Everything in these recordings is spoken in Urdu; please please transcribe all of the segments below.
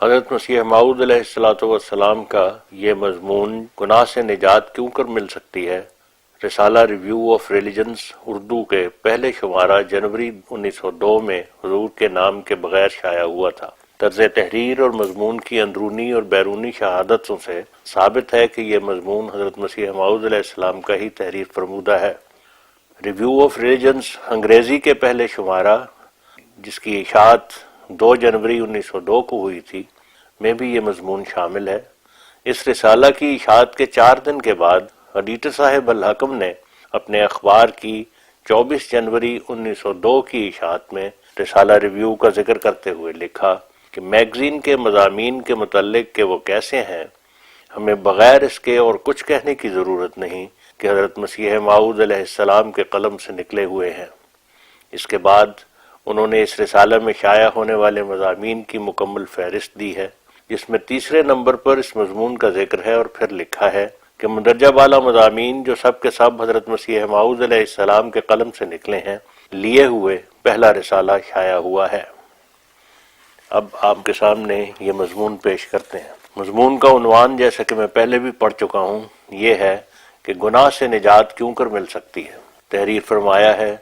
حضرت مسیح موعود علیہ الصلوۃ والسلام کا یہ مضمون گناہ سے نجات کیوں کر مل سکتی ہے، رسالہ ریویو آف ریلیجنز اردو کے پہلے شمارہ جنوری 1902 میں حضور کے نام کے بغیر شائع ہوا تھا۔ طرز تحریر اور مضمون کی اندرونی اور بیرونی شہادتوں سے ثابت ہے کہ یہ مضمون حضرت مسیح موعود علیہ السلام کا ہی تحریر فرمودہ ہے۔ ریویو آف ریلیجنز انگریزی کے پہلے شمارہ، جس کی اشاعت 2 جنوری 1902 کو ہوئی تھی، میں بھی یہ مضمون شامل ہے۔ اس رسالہ کی اشاعت کے 4 دن کے بعد ایڈیٹر صاحب الحکم نے اپنے اخبار کی 24 جنوری 1902 کی اشاعت میں رسالہ ریویو کا ذکر کرتے ہوئے لکھا کہ میگزین کے مضامین کے متعلق کہ وہ کیسے ہیں، ہمیں بغیر اس کے اور کچھ کہنے کی ضرورت نہیں کہ حضرت مسیح موعود علیہ السلام کے قلم سے نکلے ہوئے ہیں۔ اس کے بعد انہوں نے اس رسالہ میں شائع ہونے والے مضامین کی مکمل فہرست دی ہے، جس میں تیسرے نمبر پر اس مضمون کا ذکر ہے، اور پھر لکھا ہے کہ مندرجہ بالا مضامین جو سب کے سب حضرت مسیح موعود علیہ السلام کے قلم سے نکلے ہیں، لیے ہوئے پہلا رسالہ شائع ہوا ہے۔ اب آپ کے سامنے یہ مضمون پیش کرتے ہیں۔ مضمون کا عنوان، جیسا کہ میں پہلے بھی پڑھ چکا ہوں، یہ ہے کہ گناہ سے نجات کیوں کر مل سکتی ہے۔ تحریر فرمایا ہے،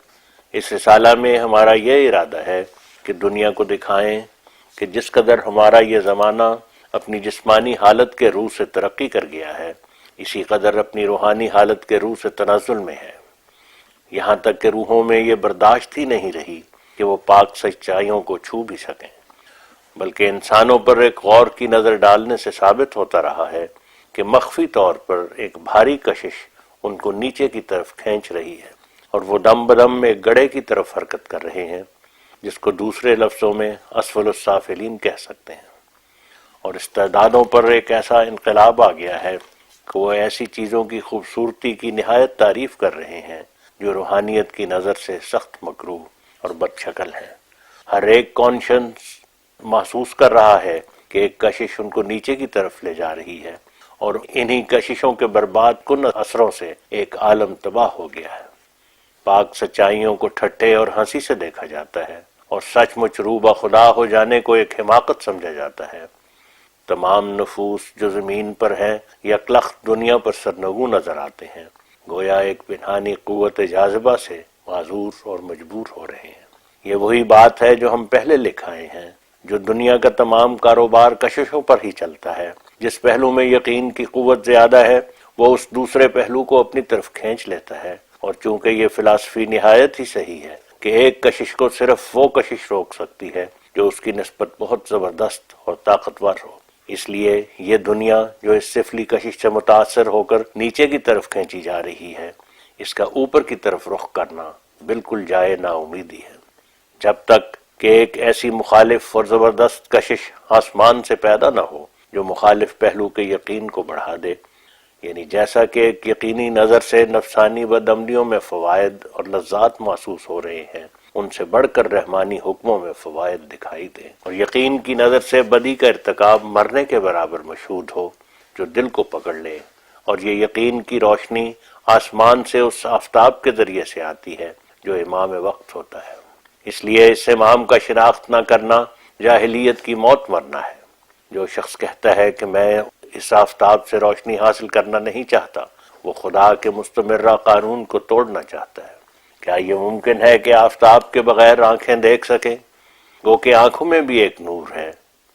اس رسالہ میں ہمارا یہ ارادہ ہے کہ دنیا کو دکھائیں کہ جس قدر ہمارا یہ زمانہ اپنی جسمانی حالت کے روح سے ترقی کر گیا ہے، اسی قدر اپنی روحانی حالت کے روح سے تنزل میں ہے، یہاں تک کہ روحوں میں یہ برداشت ہی نہیں رہی کہ وہ پاک سچائیوں کو چھو بھی سکیں، بلکہ انسانوں پر ایک غور کی نظر ڈالنے سے ثابت ہوتا رہا ہے کہ مخفی طور پر ایک بھاری کشش ان کو نیچے کی طرف کھینچ رہی ہے، اور وہ دم بدم ایک گڑھے کی طرف حرکت کر رہے ہیں، جس کو دوسرے لفظوں میں اسفل السافلین کہہ سکتے ہیں۔ اور استعدادوں پر ایک ایسا انقلاب آ گیا ہے کہ وہ ایسی چیزوں کی خوبصورتی کی نہایت تعریف کر رہے ہیں جو روحانیت کی نظر سے سخت مکروہ اور بد شکل ہیں۔ ہر ایک کانشنس محسوس کر رہا ہے کہ ایک کشش ان کو نیچے کی طرف لے جا رہی ہے، اور انہی کششوں کے برباد کن اثروں سے ایک عالم تباہ ہو گیا ہے۔ پاک سچائیوں کو ٹھٹھے اور ہنسی سے دیکھا جاتا ہے، اور سچ مچ روبہ خدا ہو جانے کو ایک حماقت سمجھا جاتا ہے۔ تمام نفوس جو زمین پر ہیں یکلخت دنیا پر سرنگوں نظر آتے ہیں، گویا ایک پنہانی قوت جاذبہ سے معذور اور مجبور ہو رہے ہیں۔ یہ وہی بات ہے جو ہم پہلے لکھائے ہیں، جو دنیا کا تمام کاروبار کششوں پر ہی چلتا ہے۔ جس پہلو میں یقین کی قوت زیادہ ہے، وہ اس دوسرے پہلو کو اپنی طرف کھینچ لیتا ہے، اور چونکہ یہ فلسفی نہایت ہی صحیح ہے کہ ایک کشش کو صرف وہ کشش روک سکتی ہے جو اس کی نسبت بہت زبردست اور طاقتور ہو، اس لیے یہ دنیا جو اس سفلی کشش سے متاثر ہو کر نیچے کی طرف کھینچی جا رہی ہے، اس کا اوپر کی طرف رخ کرنا بالکل جائے نا امیدی ہے، جب تک کہ ایک ایسی مخالف اور زبردست کشش آسمان سے پیدا نہ ہو جو مخالف پہلو کے یقین کو بڑھا دے۔ یعنی جیسا کہ ایک یقینی نظر سے نفسانی بدعملیوں میں فوائد اور لذات محسوس ہو رہے ہیں، ان سے بڑھ کر رحمانی حکموں میں فوائد دکھائی دیں، اور یقین کی نظر سے بدی کا ارتکاب مرنے کے برابر مشہود ہو جو دل کو پکڑ لے، اور یہ یقین کی روشنی آسمان سے اس آفتاب کے ذریعے سے آتی ہے جو امام وقت ہوتا ہے۔ اس لیے اس امام کا شناخت نہ کرنا جاہلیت کی موت مرنا ہے۔ جو شخص کہتا ہے کہ میں اس آفتاب سے روشنی حاصل کرنا نہیں چاہتا، وہ خدا کے مستمرہ قانون کو توڑنا چاہتا ہے۔ کیا یہ ممکن ہے کہ آفتاب کے بغیر آنکھیں دیکھ سکیں؟ گو کہ آنکھوں میں بھی ایک نور ہے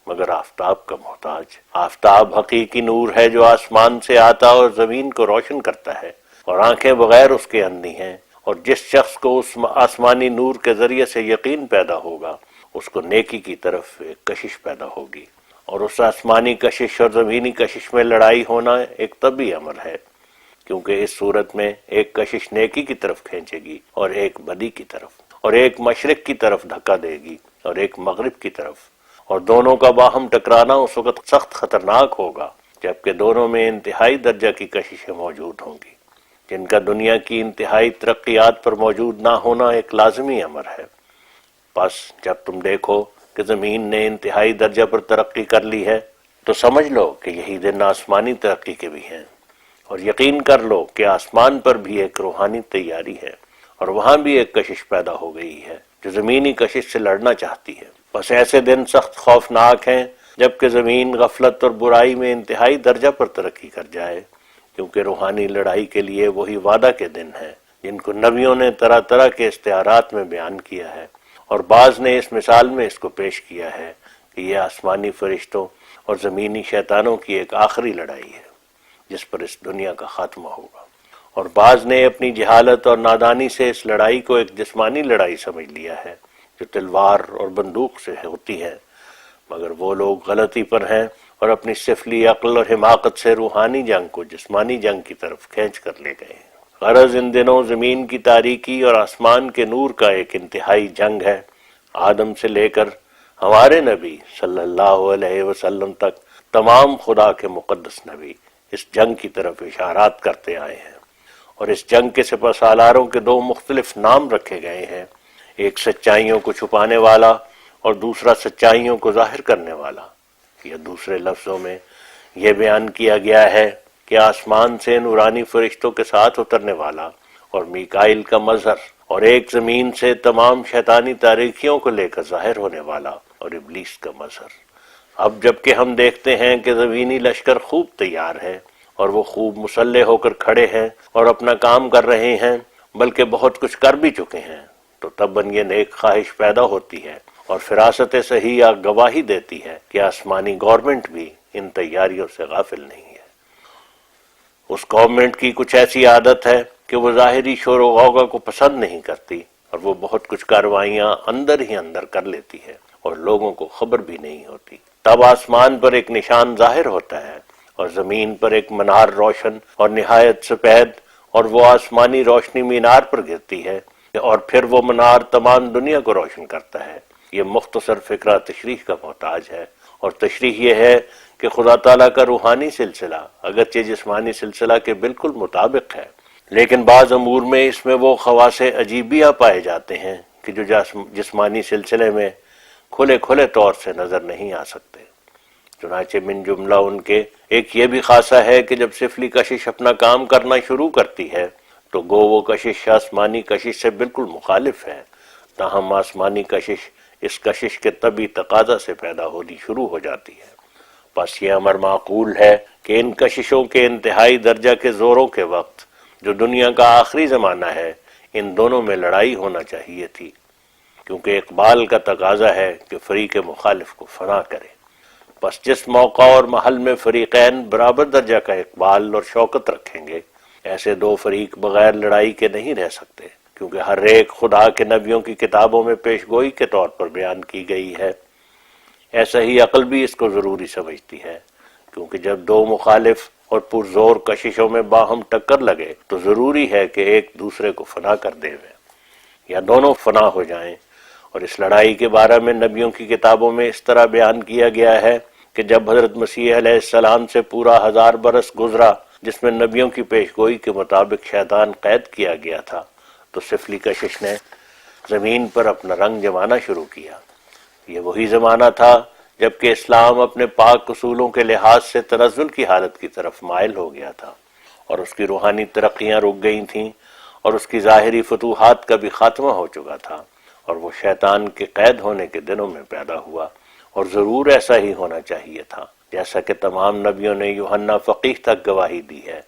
مگر آفتاب کا محتاج۔ آفتاب حقیقی نور ہے جو آسمان سے آتا اور زمین کو روشن کرتا ہے، اور آنکھیں بغیر اس کے اندھی ہیں، اور جس شخص کو اس آسمانی نور کے ذریعے سے یقین پیدا ہوگا، اس کو نیکی کی طرف ایک کشش پیدا ہوگی، اور اس آسمانی کشش اور زمینی کشش میں لڑائی ہونا ایک طبعی امر ہے، کیونکہ اس صورت میں ایک کشش نیکی کی طرف کھینچے گی اور ایک بدی کی طرف، اور ایک مشرق کی طرف دھکا دے گی اور ایک مغرب کی طرف، اور دونوں کا باہم ٹکرانا اس وقت سخت خطرناک ہوگا جبکہ دونوں میں انتہائی درجہ کی کششیں موجود ہوں گی، جن کا دنیا کی انتہائی ترقیات پر موجود نہ ہونا ایک لازمی امر ہے۔ بس جب تم دیکھو کہ زمین نے انتہائی درجہ پر ترقی کر لی ہے تو سمجھ لو کہ یہی دن آسمانی ترقی کے بھی ہیں، اور یقین کر لو کہ آسمان پر بھی ایک روحانی تیاری ہے، اور وہاں بھی ایک کشش پیدا ہو گئی ہے جو زمینی کشش سے لڑنا چاہتی ہے۔ بس ایسے دن سخت خوفناک ہیں جبکہ زمین غفلت اور برائی میں انتہائی درجہ پر ترقی کر جائے، کیونکہ روحانی لڑائی کے لیے وہی وعدہ کے دن ہیں جن کو نبیوں نے طرح طرح کے استعارات میں بیان کیا ہے، اور بعض نے اس مثال میں اس کو پیش کیا ہے کہ یہ آسمانی فرشتوں اور زمینی شیطانوں کی ایک آخری لڑائی ہے جس پر اس دنیا کا خاتمہ ہوگا، اور بعض نے اپنی جہالت اور نادانی سے اس لڑائی کو ایک جسمانی لڑائی سمجھ لیا ہے جو تلوار اور بندوق سے ہوتی ہے، مگر وہ لوگ غلطی پر ہیں اور اپنی سفلی عقل اور حماقت سے روحانی جنگ کو جسمانی جنگ کی طرف کھینچ کر لے گئے ہیں۔ غرض ان دنوں زمین کی تاریکی اور آسمان کے نور کا ایک انتہائی جنگ ہے۔ آدم سے لے کر ہمارے نبی صلی اللہ علیہ وسلم تک تمام خدا کے مقدس نبی اس جنگ کی طرف اشارات کرتے آئے ہیں، اور اس جنگ کے سپہ سالاروں کے دو مختلف نام رکھے گئے ہیں، ایک سچائیوں کو چھپانے والا اور دوسرا سچائیوں کو ظاہر کرنے والا، یا دوسرے لفظوں میں یہ بیان کیا گیا ہے کہ آسمان سے نورانی فرشتوں کے ساتھ اترنے والا اور میکائیل کا مظہر، اور ایک زمین سے تمام شیطانی تاریکیوں کو لے کر ظاہر ہونے والا اور ابلیس کا مظہر۔ اب جبکہ ہم دیکھتے ہیں کہ زمینی لشکر خوب تیار ہے اور وہ خوب مسلح ہو کر کھڑے ہیں اور اپنا کام کر رہے ہیں، بلکہ بہت کچھ کر بھی چکے ہیں، تو تب یہ نیک خواہش پیدا ہوتی ہے اور فراست صحیح گواہی دیتی ہے کہ آسمانی گورنمنٹ بھی ان تیاریوں سے غافل نہیں ہے۔ اس گورنمنٹ کی کچھ ایسی عادت ہے کہ وہ ظاہری شور و غوغا کو پسند نہیں کرتی، اور وہ بہت کچھ کارروائیاں اندر ہی اندر کر لیتی ہے اور لوگوں کو خبر بھی نہیں ہوتی۔ تب آسمان پر ایک نشان ظاہر ہوتا ہے اور زمین پر ایک منار روشن اور نہایت سفید، اور وہ آسمانی روشنی مینار پر گرتی ہے، اور پھر وہ منار تمام دنیا کو روشن کرتا ہے۔ یہ مختصر فکرہ تشریح کا محتاج ہے، اور تشریح یہ ہے کہ خدا تعالیٰ کا روحانی سلسلہ اگرچہ جسمانی سلسلہ کے بالکل مطابق ہے، لیکن بعض امور میں اس میں وہ خواص عجیبیہ پائے جاتے ہیں کہ جو جسمانی سلسلے میں کھلے کھلے طور سے نظر نہیں آ سکتے۔ چنانچہ من جملہ ان کے ایک یہ بھی خاصہ ہے کہ جب سفلی کشش اپنا کام کرنا شروع کرتی ہے تو گو وہ کشش آسمانی کشش سے بالکل مخالف ہے، تاہم آسمانی کشش اس کشش کے طبعی تقاضا سے پیدا ہونی شروع ہو جاتی ہے۔ پس یہ امر معقول ہے کہ ان کششوں کے انتہائی درجہ کے زوروں کے وقت جو دنیا کا آخری زمانہ ہے، ان دونوں میں لڑائی ہونا چاہیے تھی، کیونکہ اقبال کا تقاضا ہے کہ فریق مخالف کو فنا کرے۔ پس جس موقع اور محل میں فریقین برابر درجہ کا اقبال اور شوکت رکھیں گے، ایسے دو فریق بغیر لڑائی کے نہیں رہ سکتے، کیونکہ ہر ایک خدا کے نبیوں کی کتابوں میں پیش گوئی کے طور پر بیان کی گئی ہے۔ ایسا ہی عقل بھی اس کو ضروری سمجھتی ہے، کیونکہ جب دو مخالف اور پرزور کششوں میں باہم ٹکر لگے تو ضروری ہے کہ ایک دوسرے کو فنا کر دے یا دونوں فنا ہو جائیں، اور اس لڑائی کے بارے میں نبیوں کی کتابوں میں اس طرح بیان کیا گیا ہے کہ جب حضرت مسیح علیہ السلام سے پورا 1000 برس گزرا جس میں نبیوں کی پیش گوئی کے مطابق شیطان قید کیا گیا تھا، تو سفلی کشش نے زمین پر اپنا رنگ جمانا شروع کیا۔ یہ وہی زمانہ تھا جبکہ اسلام اپنے پاک اصولوں کے لحاظ سے تنزل کی حالت کی طرف مائل ہو گیا تھا، اور اس کی روحانی ترقیاں رک گئی تھیں، اور اس کی ظاہری فتوحات کا بھی خاتمہ ہو چکا تھا، اور وہ شیطان کے قید ہونے کے دنوں میں پیدا ہوا، اور ضرور ایسا ہی ہونا چاہیے تھا جیسا کہ تمام نبیوں نے یوحنا فقیہ تک گواہی دی ہے،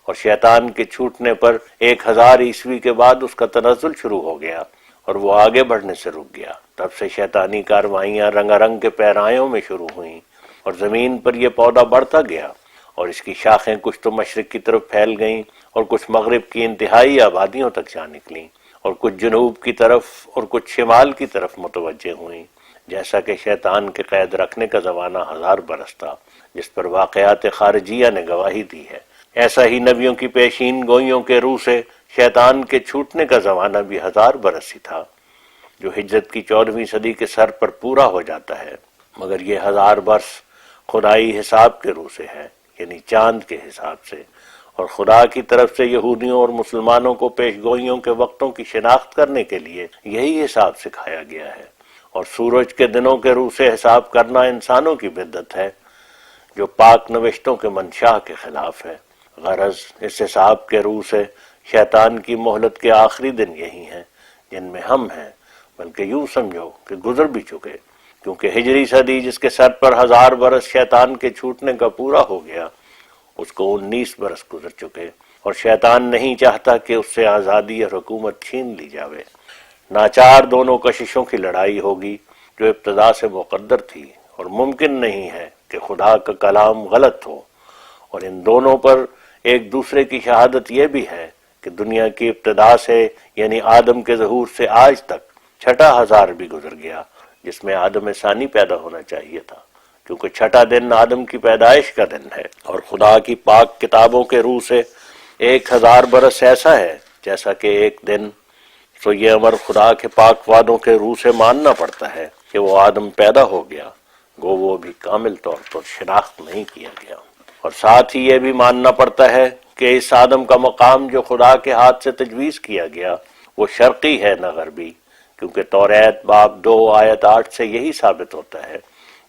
اور شیطان کے چھوٹنے پر 1000 عیسوی کے بعد اس کا تنزل شروع ہو گیا اور وہ آگے بڑھنے سے رک گیا۔ تب سے شیطانی کارروائیاں رنگا رنگ کے پیرایوں میں شروع ہوئیں، اور زمین پر یہ پودا بڑھتا گیا، اور اس کی شاخیں کچھ تو مشرق کی طرف پھیل گئیں اور کچھ مغرب کی انتہائی آبادیوں تک جا نکلیں، اور کچھ جنوب کی طرف اور کچھ شمال کی طرف متوجہ ہوئیں، جیسا کہ شیطان کے قید رکھنے کا زمانہ 1000 برس تھا جس پر واقعات خارجیہ نے گواہی دی ہے۔ ایسا ہی نبیوں کی پیشین گوئیوں کے روح سے شیطان کے چھوٹنے کا زمانہ بھی 1000 برس ہی تھا، جو ہجرت کی 14ویں صدی کے سر پر پورا ہو جاتا ہے، مگر یہ 1000 برس خدائی حساب کے روح سے ہے، یعنی چاند کے حساب سے، اور خدا کی طرف سے یہودیوں اور مسلمانوں کو پیش گوئیوں کے وقتوں کی شناخت کرنے کے لیے یہی حساب سکھایا گیا ہے، اور سورج کے دنوں کے روح سے حساب کرنا انسانوں کی بدعت ہے جو پاک نوشتوں کے منشا کے خلاف ہے۔ غرض اس حساب کے روح سے شیطان کی مہلت کے آخری دن یہی ہیں جن میں ہم ہیں، بلکہ یوں سمجھو کہ گزر بھی چکے، کیونکہ ہجری صدی جس کے سر پر 1000 برس شیطان کے چھوٹنے کا پورا ہو گیا، اس کو 19 برس گزر چکے، اور شیطان نہیں چاہتا کہ اس سے آزادی اور حکومت چھین لی جاوے۔ ناچار دونوں کششوں کی لڑائی ہوگی جو ابتدا سے مقدر تھی، اور ممکن نہیں ہے کہ خدا کا کلام غلط ہو، اور ان دونوں پر ایک دوسرے کی شہادت یہ بھی ہے کہ دنیا کی ابتدا سے یعنی آدم کے ظہور سے آج تک 6,000 بھی گزر گیا، جس میں آدم ثانی پیدا ہونا چاہیے تھا، کیونکہ 6واں دن آدم کی پیدائش کا دن ہے، اور خدا کی پاک کتابوں کے روح سے 1000 برس ایسا ہے جیسا کہ ایک دن۔ تو یہ امر خدا کے پاک وعدوں کے روح سے ماننا پڑتا ہے کہ وہ آدم پیدا ہو گیا، گو وہ بھی کامل طور پر شناخت نہیں کیا گیا، اور ساتھ ہی یہ بھی ماننا پڑتا ہے کہ اس آدم کا مقام جو خدا کے ہاتھ سے تجویز کیا گیا وہ شرقی ہے نہ غربی، کیونکہ توریت باب 2 آیت 8 سے یہی ثابت ہوتا ہے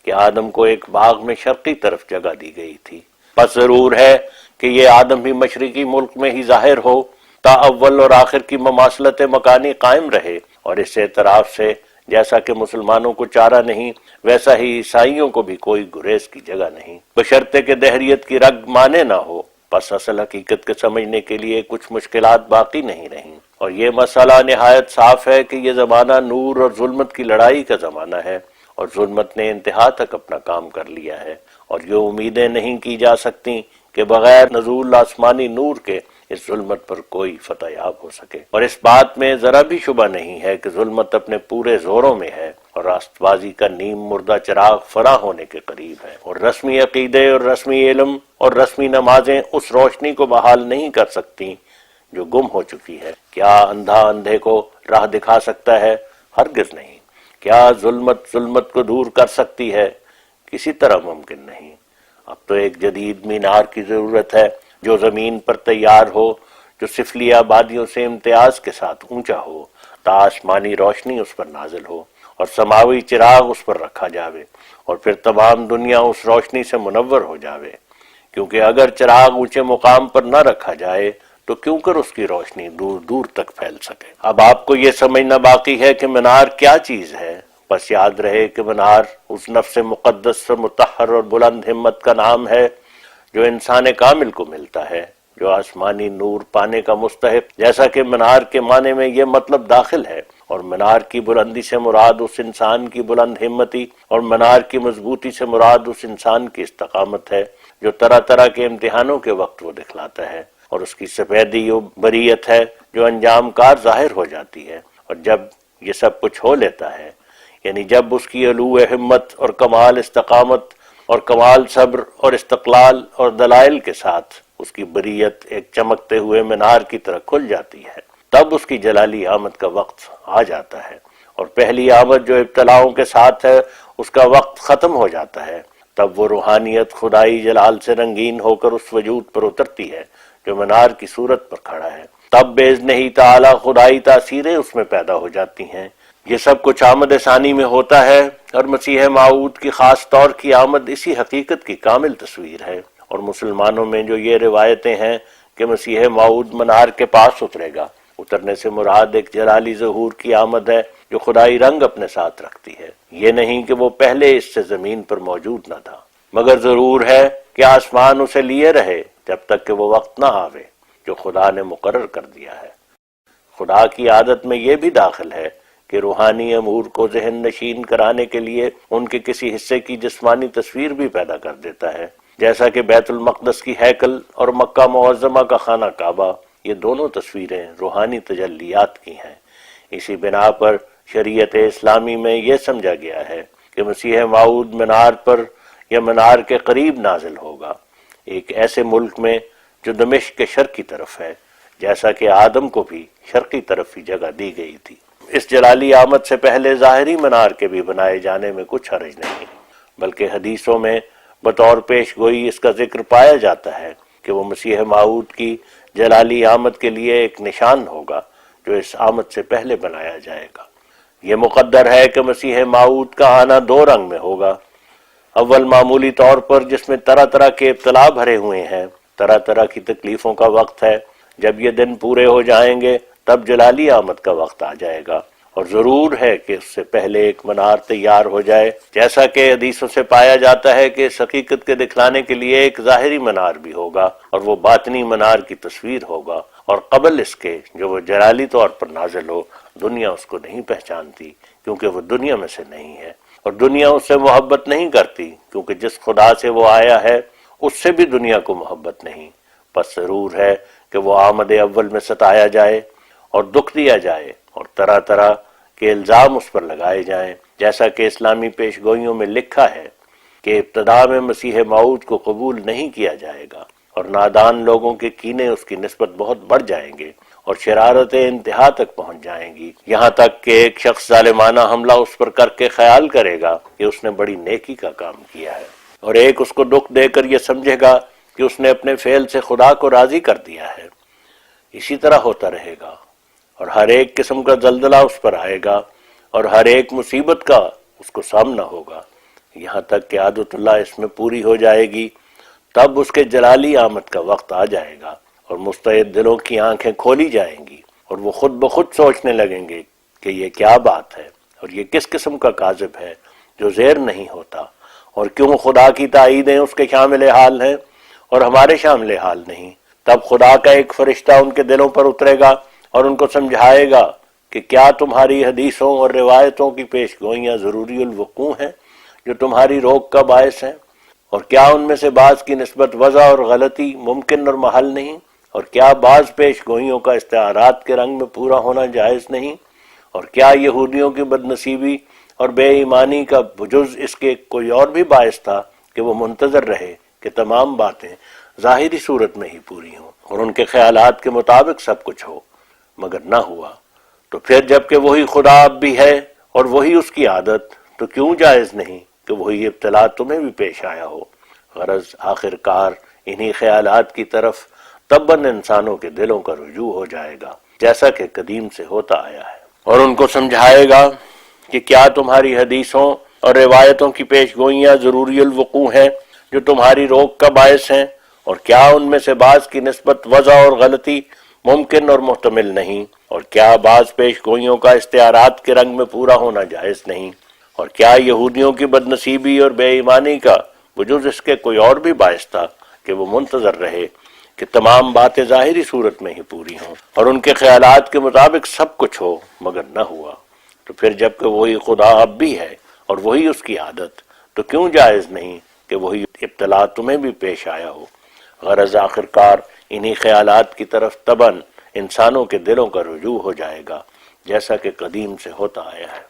کہ آدم کو ایک باغ میں شرقی طرف جگہ دی گئی تھی۔ بس ضرور ہے کہ یہ آدم بھی مشرقی ملک میں ہی ظاہر ہو تا اول اور آخر کی مماثلت مکانی قائم رہے، اور اس اعتراف سے جیسا کہ مسلمانوں کو چارہ نہیں ویسا ہی عیسائیوں کو بھی کوئی گریز کی جگہ نہیں، بشرطے کہ دہریت کی رگ مانے نہ ہو۔ پس اصل حقیقت کے سمجھنے کے لیے کچھ مشکلات باقی نہیں رہیں، اور یہ مسئلہ نہایت صاف ہے کہ یہ زمانہ نور اور ظلمت کی لڑائی کا زمانہ ہے، اور ظلمت نے انتہا تک اپنا کام کر لیا ہے، اور یہ امیدیں نہیں کی جا سکتی کہ بغیر نزول آسمانی نور کے اس ظلمت پر کوئی فتح یاب ہو سکے۔ اور اس بات میں ذرا بھی شبہ نہیں ہے کہ ظلمت اپنے پورے زوروں میں ہے، اور راست بازی کا نیم مردہ چراغ فنا ہونے کے قریب ہے، اور رسمی عقیدے اور رسمی علم اور رسمی نمازیں اس روشنی کو بحال نہیں کر سکتی جو گم ہو چکی ہے۔ کیا اندھا اندھے کو راہ دکھا سکتا ہے؟ ہرگز نہیں۔ کیا ظلمت ظلمت کو دور کر سکتی ہے؟ کسی طرح ممکن نہیں۔ اب تو ایک جدید مینار کی ضرورت ہے جو زمین پر تیار ہو، جو سفلی آبادیوں سے امتیاز کے ساتھ اونچا ہو، تا آسمانی روشنی اس پر نازل ہو اور سماوی چراغ اس پر رکھا جاوے، اور پھر تمام دنیا اس روشنی سے منور ہو جاوے، کیونکہ اگر چراغ اونچے مقام پر نہ رکھا جائے تو کیوں کر اس کی روشنی دور دور تک پھیل سکے۔ اب آپ کو یہ سمجھنا باقی ہے کہ مینار کیا چیز ہے۔ بس یاد رہے کہ مینار اس نفس مقدس اور مطہر اور بلند ہمت کا نام ہے جو انسان کامل کو ملتا ہے، جو آسمانی نور پانے کا مستحق، جیسا کہ مینار کے معنی میں یہ مطلب داخل ہے، اور مینار کی بلندی سے مراد اس انسان کی بلند ہمتی اور مینار کی مضبوطی سے مراد اس انسان کی استقامت ہے جو طرح طرح کے امتحانوں کے وقت وہ دکھلاتا ہے، اور اس کی سفیدی و بریت ہے جو انجام کار ظاہر ہو جاتی ہے، اور جب یہ سب کچھ ہو لیتا ہے، یعنی جب اس کی علو ہمت اور کمال استقامت اور کمال صبر اور استقلال اور دلائل کے ساتھ اس کی بریت ایک چمکتے ہوئے مینار کی طرح کھل جاتی ہے، تب اس کی جلالی آمد کا وقت آ جاتا ہے، اور پہلی آمد جو ابتلاؤں کے ساتھ ہے اس کا وقت ختم ہو جاتا ہے، تب وہ روحانیت خدائی جلال سے رنگین ہو کر اس وجود پر اترتی ہے جو مینار کی صورت پر کھڑا ہے، تب باذن ہی تعالی خدائی تاثیریں اس میں پیدا ہو جاتی ہیں۔ یہ سب کچھ آمد ثانی میں ہوتا ہے، اور مسیح موعود کی خاص طور کی آمد اسی حقیقت کی کامل تصویر ہے، اور مسلمانوں میں جو یہ روایتیں ہیں کہ مسیح موعود منار کے پاس اترے گا، اترنے سے مراد ایک جلالی ظہور کی آمد ہے جو خدائی رنگ اپنے ساتھ رکھتی ہے، یہ نہیں کہ وہ پہلے اس سے زمین پر موجود نہ تھا، مگر ضرور ہے کہ آسمان اسے لیے رہے جب تک کہ وہ وقت نہ آوے جو خدا نے مقرر کر دیا ہے۔ خدا کی عادت میں یہ بھی داخل ہے کہ روحانی امور کو ذہن نشین کرانے کے لیے ان کے کسی حصے کی جسمانی تصویر بھی پیدا کر دیتا ہے، جیسا کہ بیت المقدس کی ہیکل اور مکہ معظمہ کا خانہ کعبہ، یہ دونوں تصویریں روحانی تجلیات کی ہیں۔ اسی بنا پر شریعت اسلامی میں یہ سمجھا گیا ہے کہ مسیح موعود مینار پر یا مینار کے قریب نازل ہوگا، ایک ایسے ملک میں جو دمشق کے شرقی طرف ہے، جیسا کہ آدم کو بھی شرقی طرف ہی جگہ دی گئی تھی۔ اس جلالی آمد سے پہلے ظاہری مینار کے بھی بنائے جانے میں کچھ حرج نہیں، بلکہ حدیثوں میں بطور پیش گوئی اس کا ذکر پایا جاتا ہے کہ وہ مسیح موعود کی جلالی آمد کے لیے ایک نشان ہوگا جو اس آمد سے پہلے بنایا جائے گا۔ یہ مقدر ہے کہ مسیح موعود کا آنا 2 رنگ میں ہوگا، اول معمولی طور پر جس میں طرح طرح کے ابتلا بھرے ہوئے ہیں، طرح طرح کی تکلیفوں کا وقت ہے، جب یہ دن پورے ہو جائیں گے تب جلالی آمد کا وقت آ جائے گا، اور ضرور ہے کہ اس سے پہلے ایک منار تیار ہو جائے، جیسا کہ حدیثوں سے پایا جاتا ہے کہ اس حقیقت کے دکھلانے کے لیے ایک ظاہری منار بھی ہوگا اور وہ باطنی منار کی تصویر ہوگا، اور قبل اس کے جو وہ جلالی طور پر نازل ہو دنیا اس کو نہیں پہچانتی کیونکہ وہ دنیا میں سے نہیں ہے، اور دنیا اس سے محبت نہیں کرتی کیونکہ جس خدا سے وہ آیا ہے اس سے بھی دنیا کو محبت نہیں۔ پس ضرور ہے کہ وہ آمد اول میں ستایا جائے اور دکھ دیا جائے اور طرح طرح کے الزام اس پر لگائے جائیں، جیسا کہ اسلامی پیش گوئیوں میں لکھا ہے کہ ابتدا میں مسیح موعود کو قبول نہیں کیا جائے گا اور نادان لوگوں کے کینے اس کی نسبت بہت بڑھ جائیں گے اور شرارتیں انتہا تک پہنچ جائیں گی، یہاں تک کہ ایک شخص ظالمانہ حملہ اس پر کر کے خیال کرے گا کہ اس نے بڑی نیکی کا کام کیا ہے، اور ایک اس کو دکھ دے کر یہ سمجھے گا کہ اس نے اپنے فعل سے خدا کو راضی کر دیا ہے۔ اسی طرح ہوتا رہے گا اور ہر ایک قسم کا زلزلہ اس پر آئے گا اور ہر ایک مصیبت کا اس کو سامنا ہوگا، یہاں تک کہ عادت اللہ اس میں پوری ہو جائے گی۔ تب اس کے جلالی آمد کا وقت آ جائے گا اور مستعد دلوں کی آنکھیں کھولی جائیں گی اور وہ خود بخود سوچنے لگیں گے کہ یہ کیا بات ہے اور یہ کس قسم کا کاذب ہے جو زیر نہیں ہوتا، اور کیوں خدا کی تائیدیں اس کے شامل حال ہیں اور ہمارے شامل حال نہیں۔ تب خدا کا ایک فرشتہ ان کے دلوں پر اترے گا اور ان کو سمجھائے گا کہ کیا تمہاری حدیثوں اور روایتوں کی پیش گوئیاں ضروری الوقوع ہیں جو تمہاری روک کا باعث ہیں، اور کیا ان میں سے بعض کی نسبت وضع اور غلطی ممکن اور محل نہیں، اور کیا بعض پیش گوئیوں کا استعارات کے رنگ میں پورا ہونا جائز نہیں، اور کیا یہودیوں کی بدنصیبی اور بے ایمانی کا بجز اس کے کوئی اور بھی باعث تھا کہ وہ منتظر رہے کہ تمام باتیں ظاہری صورت میں ہی پوری ہوں اور ان کے خیالات کے مطابق سب کچھ ہو، مگر نہ ہوا۔ تو پھر جبکہ وہی خدا اب بھی ہے اور وہی اس کی عادت، تو کیوں جائز نہیں کہ وہی ابتلا تمہیں بھی پیش آیا ہو؟ غرض آخر کار انہی خیالات کی طرف تباً انسانوں کے دلوں کا رجوع ہو جائے گا، جیسا کہ قدیم سے ہوتا آیا ہے، اور ان کو سمجھائے گا کہ کیا تمہاری حدیثوں اور روایتوں کی پیش گوئیاں ضروری الوقوع ہیں جو تمہاری روک کا باعث ہیں، اور کیا ان میں سے بعض کی نسبت وضع اور غلطی ممکن اور محتمل نہیں، اور کیا بعض پیش گوئیوں کا استعارات کے رنگ میں پورا ہونا جائز نہیں، اور کیا یہودیوں کی بدنصیبی اور بے ایمانی کا وجود اس کے کوئی اور بھی باعث تھا کہ وہ منتظر رہے کہ تمام باتیں ظاہری صورت میں ہی پوری ہوں اور ان کے خیالات کے مطابق سب کچھ ہو، مگر نہ ہوا۔ تو پھر جبکہ وہی خدا اب بھی ہے اور وہی اس کی عادت، تو کیوں جائز نہیں کہ وہی ابتلا تمہیں بھی پیش آیا ہو؟ غرض آخر کار انہی خیالات کی طرف تباً انسانوں کے دلوں کا رجوع ہو جائے گا، جیسا کہ قدیم سے ہوتا آیا ہے۔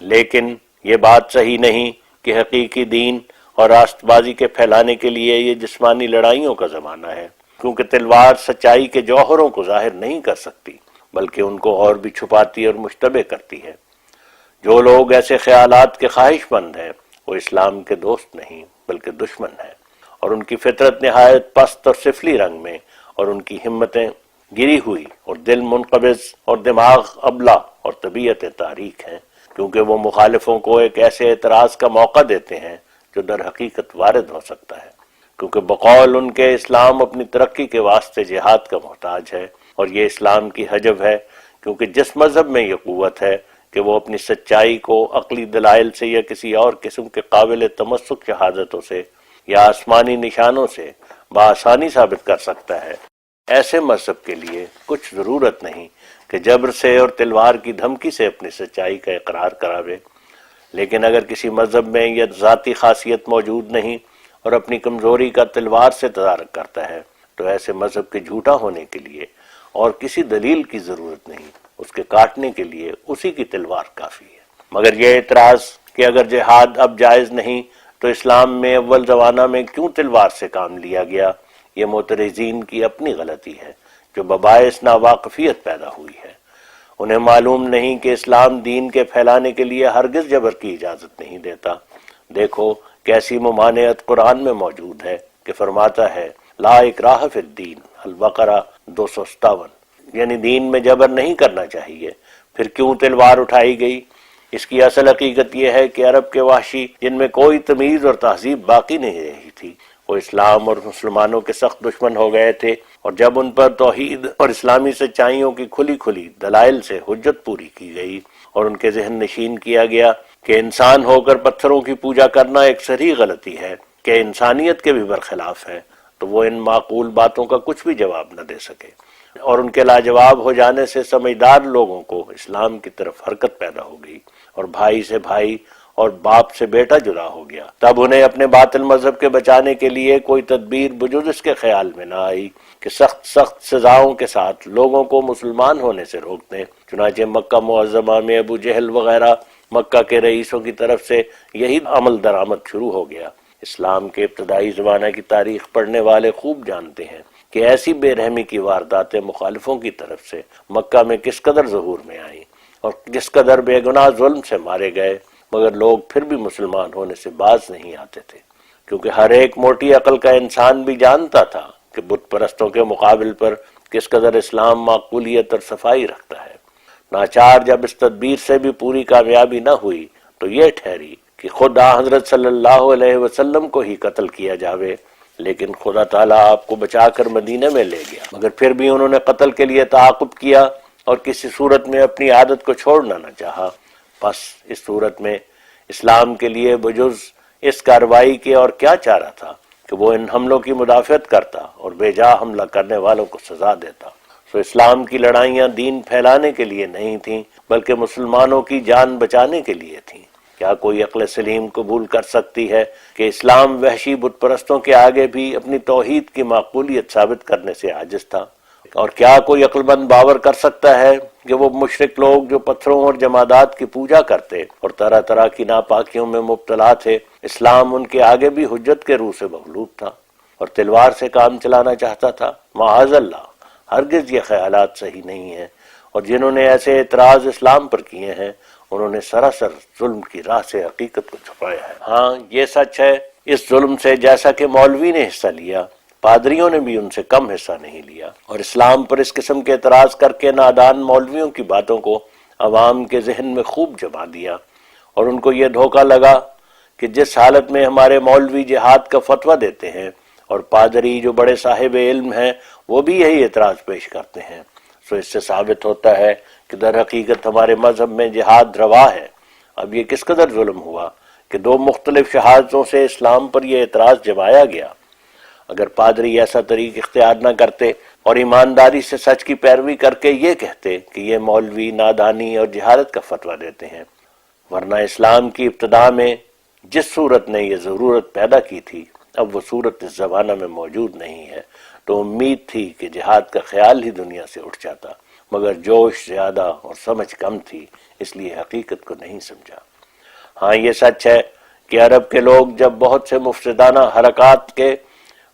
لیکن یہ بات صحیح نہیں کہ حقیقی دین اور راست بازی کے پھیلانے کے لیے یہ جسمانی لڑائیوں کا زمانہ ہے، کیونکہ تلوار سچائی کے جوہروں کو ظاہر نہیں کر سکتی بلکہ ان کو اور بھی چھپاتی اور مشتبہ کرتی ہے۔ جو لوگ ایسے خیالات کے خواہش مند ہیں وہ اسلام کے دوست نہیں بلکہ دشمن ہیں، اور ان کی فطرت نہایت پست اور سفلی رنگ میں، اور ان کی ہمتیں گری ہوئی اور دل منقبض اور دماغ ابلا اور طبیعت تاریک ہیں، کیونکہ وہ مخالفوں کو ایک ایسے اعتراض کا موقع دیتے ہیں جو در حقیقت وارد ہو سکتا ہے، کیونکہ بقول ان کے اسلام اپنی ترقی کے واسطے جہاد کا محتاج ہے، اور یہ اسلام کی حجب ہے، کیونکہ جس مذہب میں یہ قوت ہے کہ وہ اپنی سچائی کو عقلی دلائل سے یا کسی اور قسم کے قابل تمسک شہادتوں سے یا آسمانی نشانوں سے بآسانی ثابت کر سکتا ہے، ایسے مذہب کے لیے کچھ ضرورت نہیں کہ جبر سے اور تلوار کی دھمکی سے اپنی سچائی کا اقرار کراوے۔ لیکن اگر کسی مذہب میں یہ ذاتی خاصیت موجود نہیں اور اپنی کمزوری کا تلوار سے تدارک کرتا ہے تو ایسے مذہب کے جھوٹا ہونے کے لیے اور کسی دلیل کی ضرورت نہیں، اس کے کاٹنے کے لیے اسی کی تلوار کافی ہے۔ مگر یہ اعتراض کہ اگر جہاد اب جائز نہیں تو اسلام میں اول زمانہ میں کیوں تلوار سے کام لیا گیا، یہ معترضین کی اپنی غلطی ہے جو بباعث ناواقفیت پیدا ہوئی ہے۔ انہیں معلوم نہیں کہ اسلام دین کے پھیلانے کے لیے ہرگز جبر کی اجازت نہیں دیتا۔ دیکھو کیسی ممانعت قرآن میں موجود ہے کہ فرماتا ہے لا اکراہ فی الدین، البقرہ 257، یعنی دین میں جبر نہیں کرنا چاہیے۔ پھر کیوں تلوار اٹھائی گئی؟ اس کی اصل حقیقت یہ ہے کہ عرب کے وحشی جن میں کوئی تمیز اور تہذیب باقی نہیں رہی تھی، وہ اسلام اور مسلمانوں کے سخت دشمن ہو گئے تھے، اور جب ان پر توحید اور اسلامی سچائیوں کی کھلی کھلی دلائل سے حجت پوری کی گئی اور ان کے ذہن نشین کیا گیا کہ انسان ہو کر پتھروں کی پوجا کرنا ایک صریح غلطی ہے کہ انسانیت کے بھی برخلاف ہے، تو وہ ان معقول باتوں کا کچھ بھی جواب نہ دے سکے، اور ان کے لاجواب ہو جانے سے سمجھدار لوگوں کو اسلام کی طرف حرکت پیدا ہو گئی، اور بھائی سے بھائی اور باپ سے بیٹا جدا ہو گیا۔ تب انہیں اپنے باطل مذہب کے بچانے کے لیے کوئی تدبیر بجز اس کے خیال میں نہ آئی کہ سخت سخت سزاؤں کے ساتھ لوگوں کو مسلمان ہونے سے روک دیں۔ چنانچہ مکہ معظمہ میں ابو جہل وغیرہ مکہ کے رئیسوں کی طرف سے یہی عمل درآمد شروع ہو گیا۔ اسلام کے ابتدائی زمانہ کی تاریخ پڑھنے والے خوب جانتے ہیں کہ ایسی بے رحمی کی وارداتیں مخالفوں کی طرف سے مکہ میں کس قدر ظہور میں آئیں اور کس قدر بے گناہ ظلم سے مارے گئے، مگر لوگ پھر بھی مسلمان ہونے سے باز نہیں آتے تھے، کیونکہ ہر ایک موٹی عقل کا انسان بھی جانتا تھا کہ بت پرستوں کے مقابل پر کس قدر اسلام معقولیت اور صفائی رکھتا ہے۔ ناچار جب اس تدبیر سے بھی پوری کامیابی نہ ہوئی تو یہ ٹھہری کہ خود حضرت صلی اللہ علیہ وسلم کو ہی قتل کیا جاوے، لیکن خدا تعالیٰ آپ کو بچا کر مدینہ میں لے گیا، مگر پھر بھی انہوں نے قتل کے لیے تعاقب کیا اور کسی صورت میں اپنی عادت کو چھوڑنا نہ چاہا۔ بس اس صورت میں اسلام کے لیے بجز اس کارروائی کے اور کیا چارہ تھا کہ وہ ان حملوں کی مدافعت کرتا اور بے جا حملہ کرنے والوں کو سزا دیتا۔ سو اسلام کی لڑائیاں دین پھیلانے کے لیے نہیں تھیں بلکہ مسلمانوں کی جان بچانے کے لیے تھیں۔ کیا کوئی عقل سلیم قبول کر سکتی ہے کہ اسلام وحشی بت پرستوں کے آگے بھی اپنی توحید کی معقولیت ثابت کرنے سے عاجز تھا؟ اور کیا کوئی عقل مند باور کر سکتا ہے کہ وہ مشرک لوگ جو پتھروں اور جمادات کی پوجا کرتے اور طرح طرح کی ناپاکیوں میں مبتلا تھے، اسلام ان کے آگے بھی حجت کے روح سے مغلوب تھا اور تلوار سے کام چلانا چاہتا تھا؟ معاذ اللہ، ہرگز یہ خیالات صحیح نہیں ہیں، اور جنہوں نے ایسے اعتراض اسلام پر کیے ہیں انہوں نے سراسر ظلم کی راہ سے حقیقت کو چھپایا ہے۔ ہاں یہ سچ ہے، اس ظلم سے جیسا کہ مولوی نے حصہ لیا، پادریوں نے بھی ان سے کم حصہ نہیں لیا، اور اسلام پر اس قسم کے اعتراض کر کے نادان مولویوں کی باتوں کو عوام کے ذہن میں خوب جما دیا، اور ان کو یہ دھوکہ لگا کہ جس حالت میں ہمارے مولوی جہاد کا فتویٰ دیتے ہیں اور پادری جو بڑے صاحب علم ہیں وہ بھی یہی اعتراض پیش کرتے ہیں، سو اس سے ثابت ہوتا ہے کہ در حقیقت ہمارے مذہب میں جہاد روا ہے۔ اب یہ کس قدر ظلم ہوا کہ دو مختلف شہادتوں سے اسلام پر یہ اعتراض جمایا گیا۔ اگر پادری ایسا طریق اختیار نہ کرتے اور ایمانداری سے سچ کی پیروی کر کے یہ کہتے کہ یہ مولوی نادانی اور جہالت کا فتویٰ دیتے ہیں، ورنہ اسلام کی ابتدا میں جس صورت نے یہ ضرورت پیدا کی تھی اب وہ صورت اس زمانہ میں موجود نہیں ہے، تو امید تھی کہ جہاد کا خیال ہی دنیا سے اٹھ جاتا، مگر جوش زیادہ اور سمجھ کم تھی، اس لیے حقیقت کو نہیں سمجھا۔ ہاں یہ سچ ہے کہ عرب کے لوگ جب بہت سے مفسدانہ حرکات کے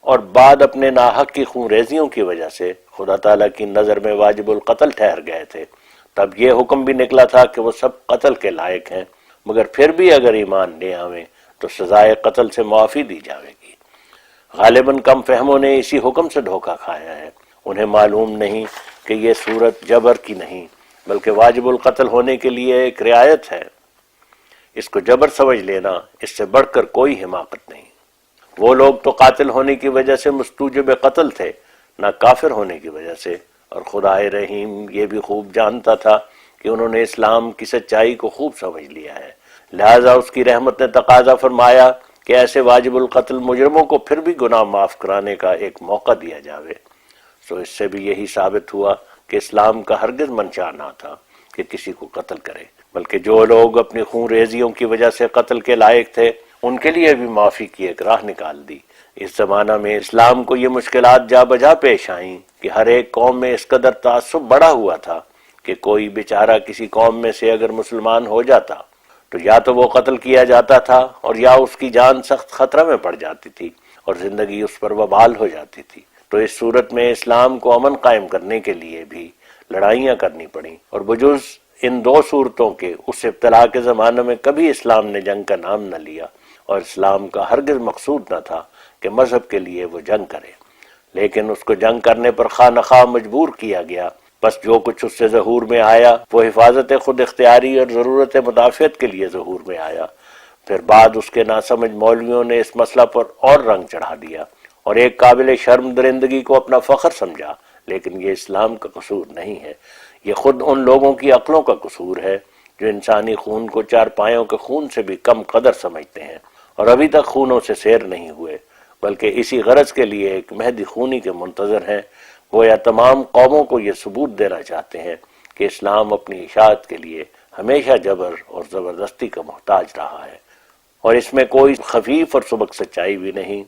اور بعد اپنے ناحق کی خون ریزیوں کی وجہ سے خدا تعالیٰ کی نظر میں واجب القتل ٹھہر گئے تھے، تب یہ حکم بھی نکلا تھا کہ وہ سب قتل کے لائق ہیں، مگر پھر بھی اگر ایمان لے آویں تو سزائے قتل سے معافی دی جاوے گی۔ غالباً کم فہموں نے اسی حکم سے دھوکہ کھایا ہے، انہیں معلوم نہیں کہ یہ صورت جبر کی نہیں بلکہ واجب القتل ہونے کے لیے ایک رعایت ہے۔ اس کو جبر سمجھ لینا اس سے بڑھ کر کوئی حماقت نہیں۔ وہ لوگ تو قاتل ہونے کی وجہ سے مستوجب قتل تھے، نہ کافر ہونے کی وجہ سے، اور خدائے رحیم یہ بھی خوب جانتا تھا کہ انہوں نے اسلام کی سچائی کو خوب سمجھ لیا ہے، لہذا اس کی رحمت نے تقاضا فرمایا کہ ایسے واجب القتل مجرموں کو پھر بھی گناہ معاف کرانے کا ایک موقع دیا جاوے۔ سو اس سے بھی یہی ثابت ہوا کہ اسلام کا ہرگز منشا نہ تھا کہ کسی کو قتل کرے، بلکہ جو لوگ اپنی خون ریزیوں کی وجہ سے قتل کے لائق تھے ان کے لیے بھی معافی کی ایک راہ نکال دی۔ اس زمانہ میں اسلام کو یہ مشکلات جا بجا پیش آئیں کہ ہر ایک قوم میں اس قدر تعصب بڑا ہوا تھا کہ کوئی بیچارہ کسی قوم میں سے اگر مسلمان ہو جاتا تو یا تو وہ قتل کیا جاتا تھا اور یا اس کی جان سخت خطرہ میں پڑ جاتی تھی اور زندگی اس پر وبال ہو جاتی تھی۔ تو اس صورت میں اسلام کو امن قائم کرنے کے لیے بھی لڑائیاں کرنی پڑیں، اور بجز ان دو صورتوں کے اس ابتلا کے زمانے میں کبھی اسلام نے جنگ کا نام نہ لیا، اور اسلام کا ہرگز مقصود نہ تھا کہ مذہب کے لیے وہ جنگ کرے، لیکن اس کو جنگ کرنے پر خواہ نخواہ مجبور کیا گیا۔ بس جو کچھ اس سے ظہور میں آیا وہ حفاظت خود اختیاری اور ضرورت مدافعت کے لیے ظہور میں آیا۔ پھر بعد اس کے ناسمجھ مولویوں نے اس مسئلہ پر اور رنگ چڑھا دیا اور ایک قابل شرم درندگی کو اپنا فخر سمجھا، لیکن یہ اسلام کا قصور نہیں ہے، یہ خود ان لوگوں کی عقلوں کا قصور ہے جو انسانی خون کو چارپائیوں کے خون سے بھی کم قدر سمجھتے ہیں اور ابھی تک خونوں سے سیر نہیں ہوئے، بلکہ اسی غرض کے لیے ایک مہدی خونی کے منتظر ہیں، گویا تمام قوموں کو یہ ثبوت دینا چاہتے ہیں کہ اسلام اپنی اشاعت کے لیے ہمیشہ جبر اور زبردستی کا محتاج رہا ہے، اور اس میں کوئی خفیف اور سبک سچائی بھی نہیں۔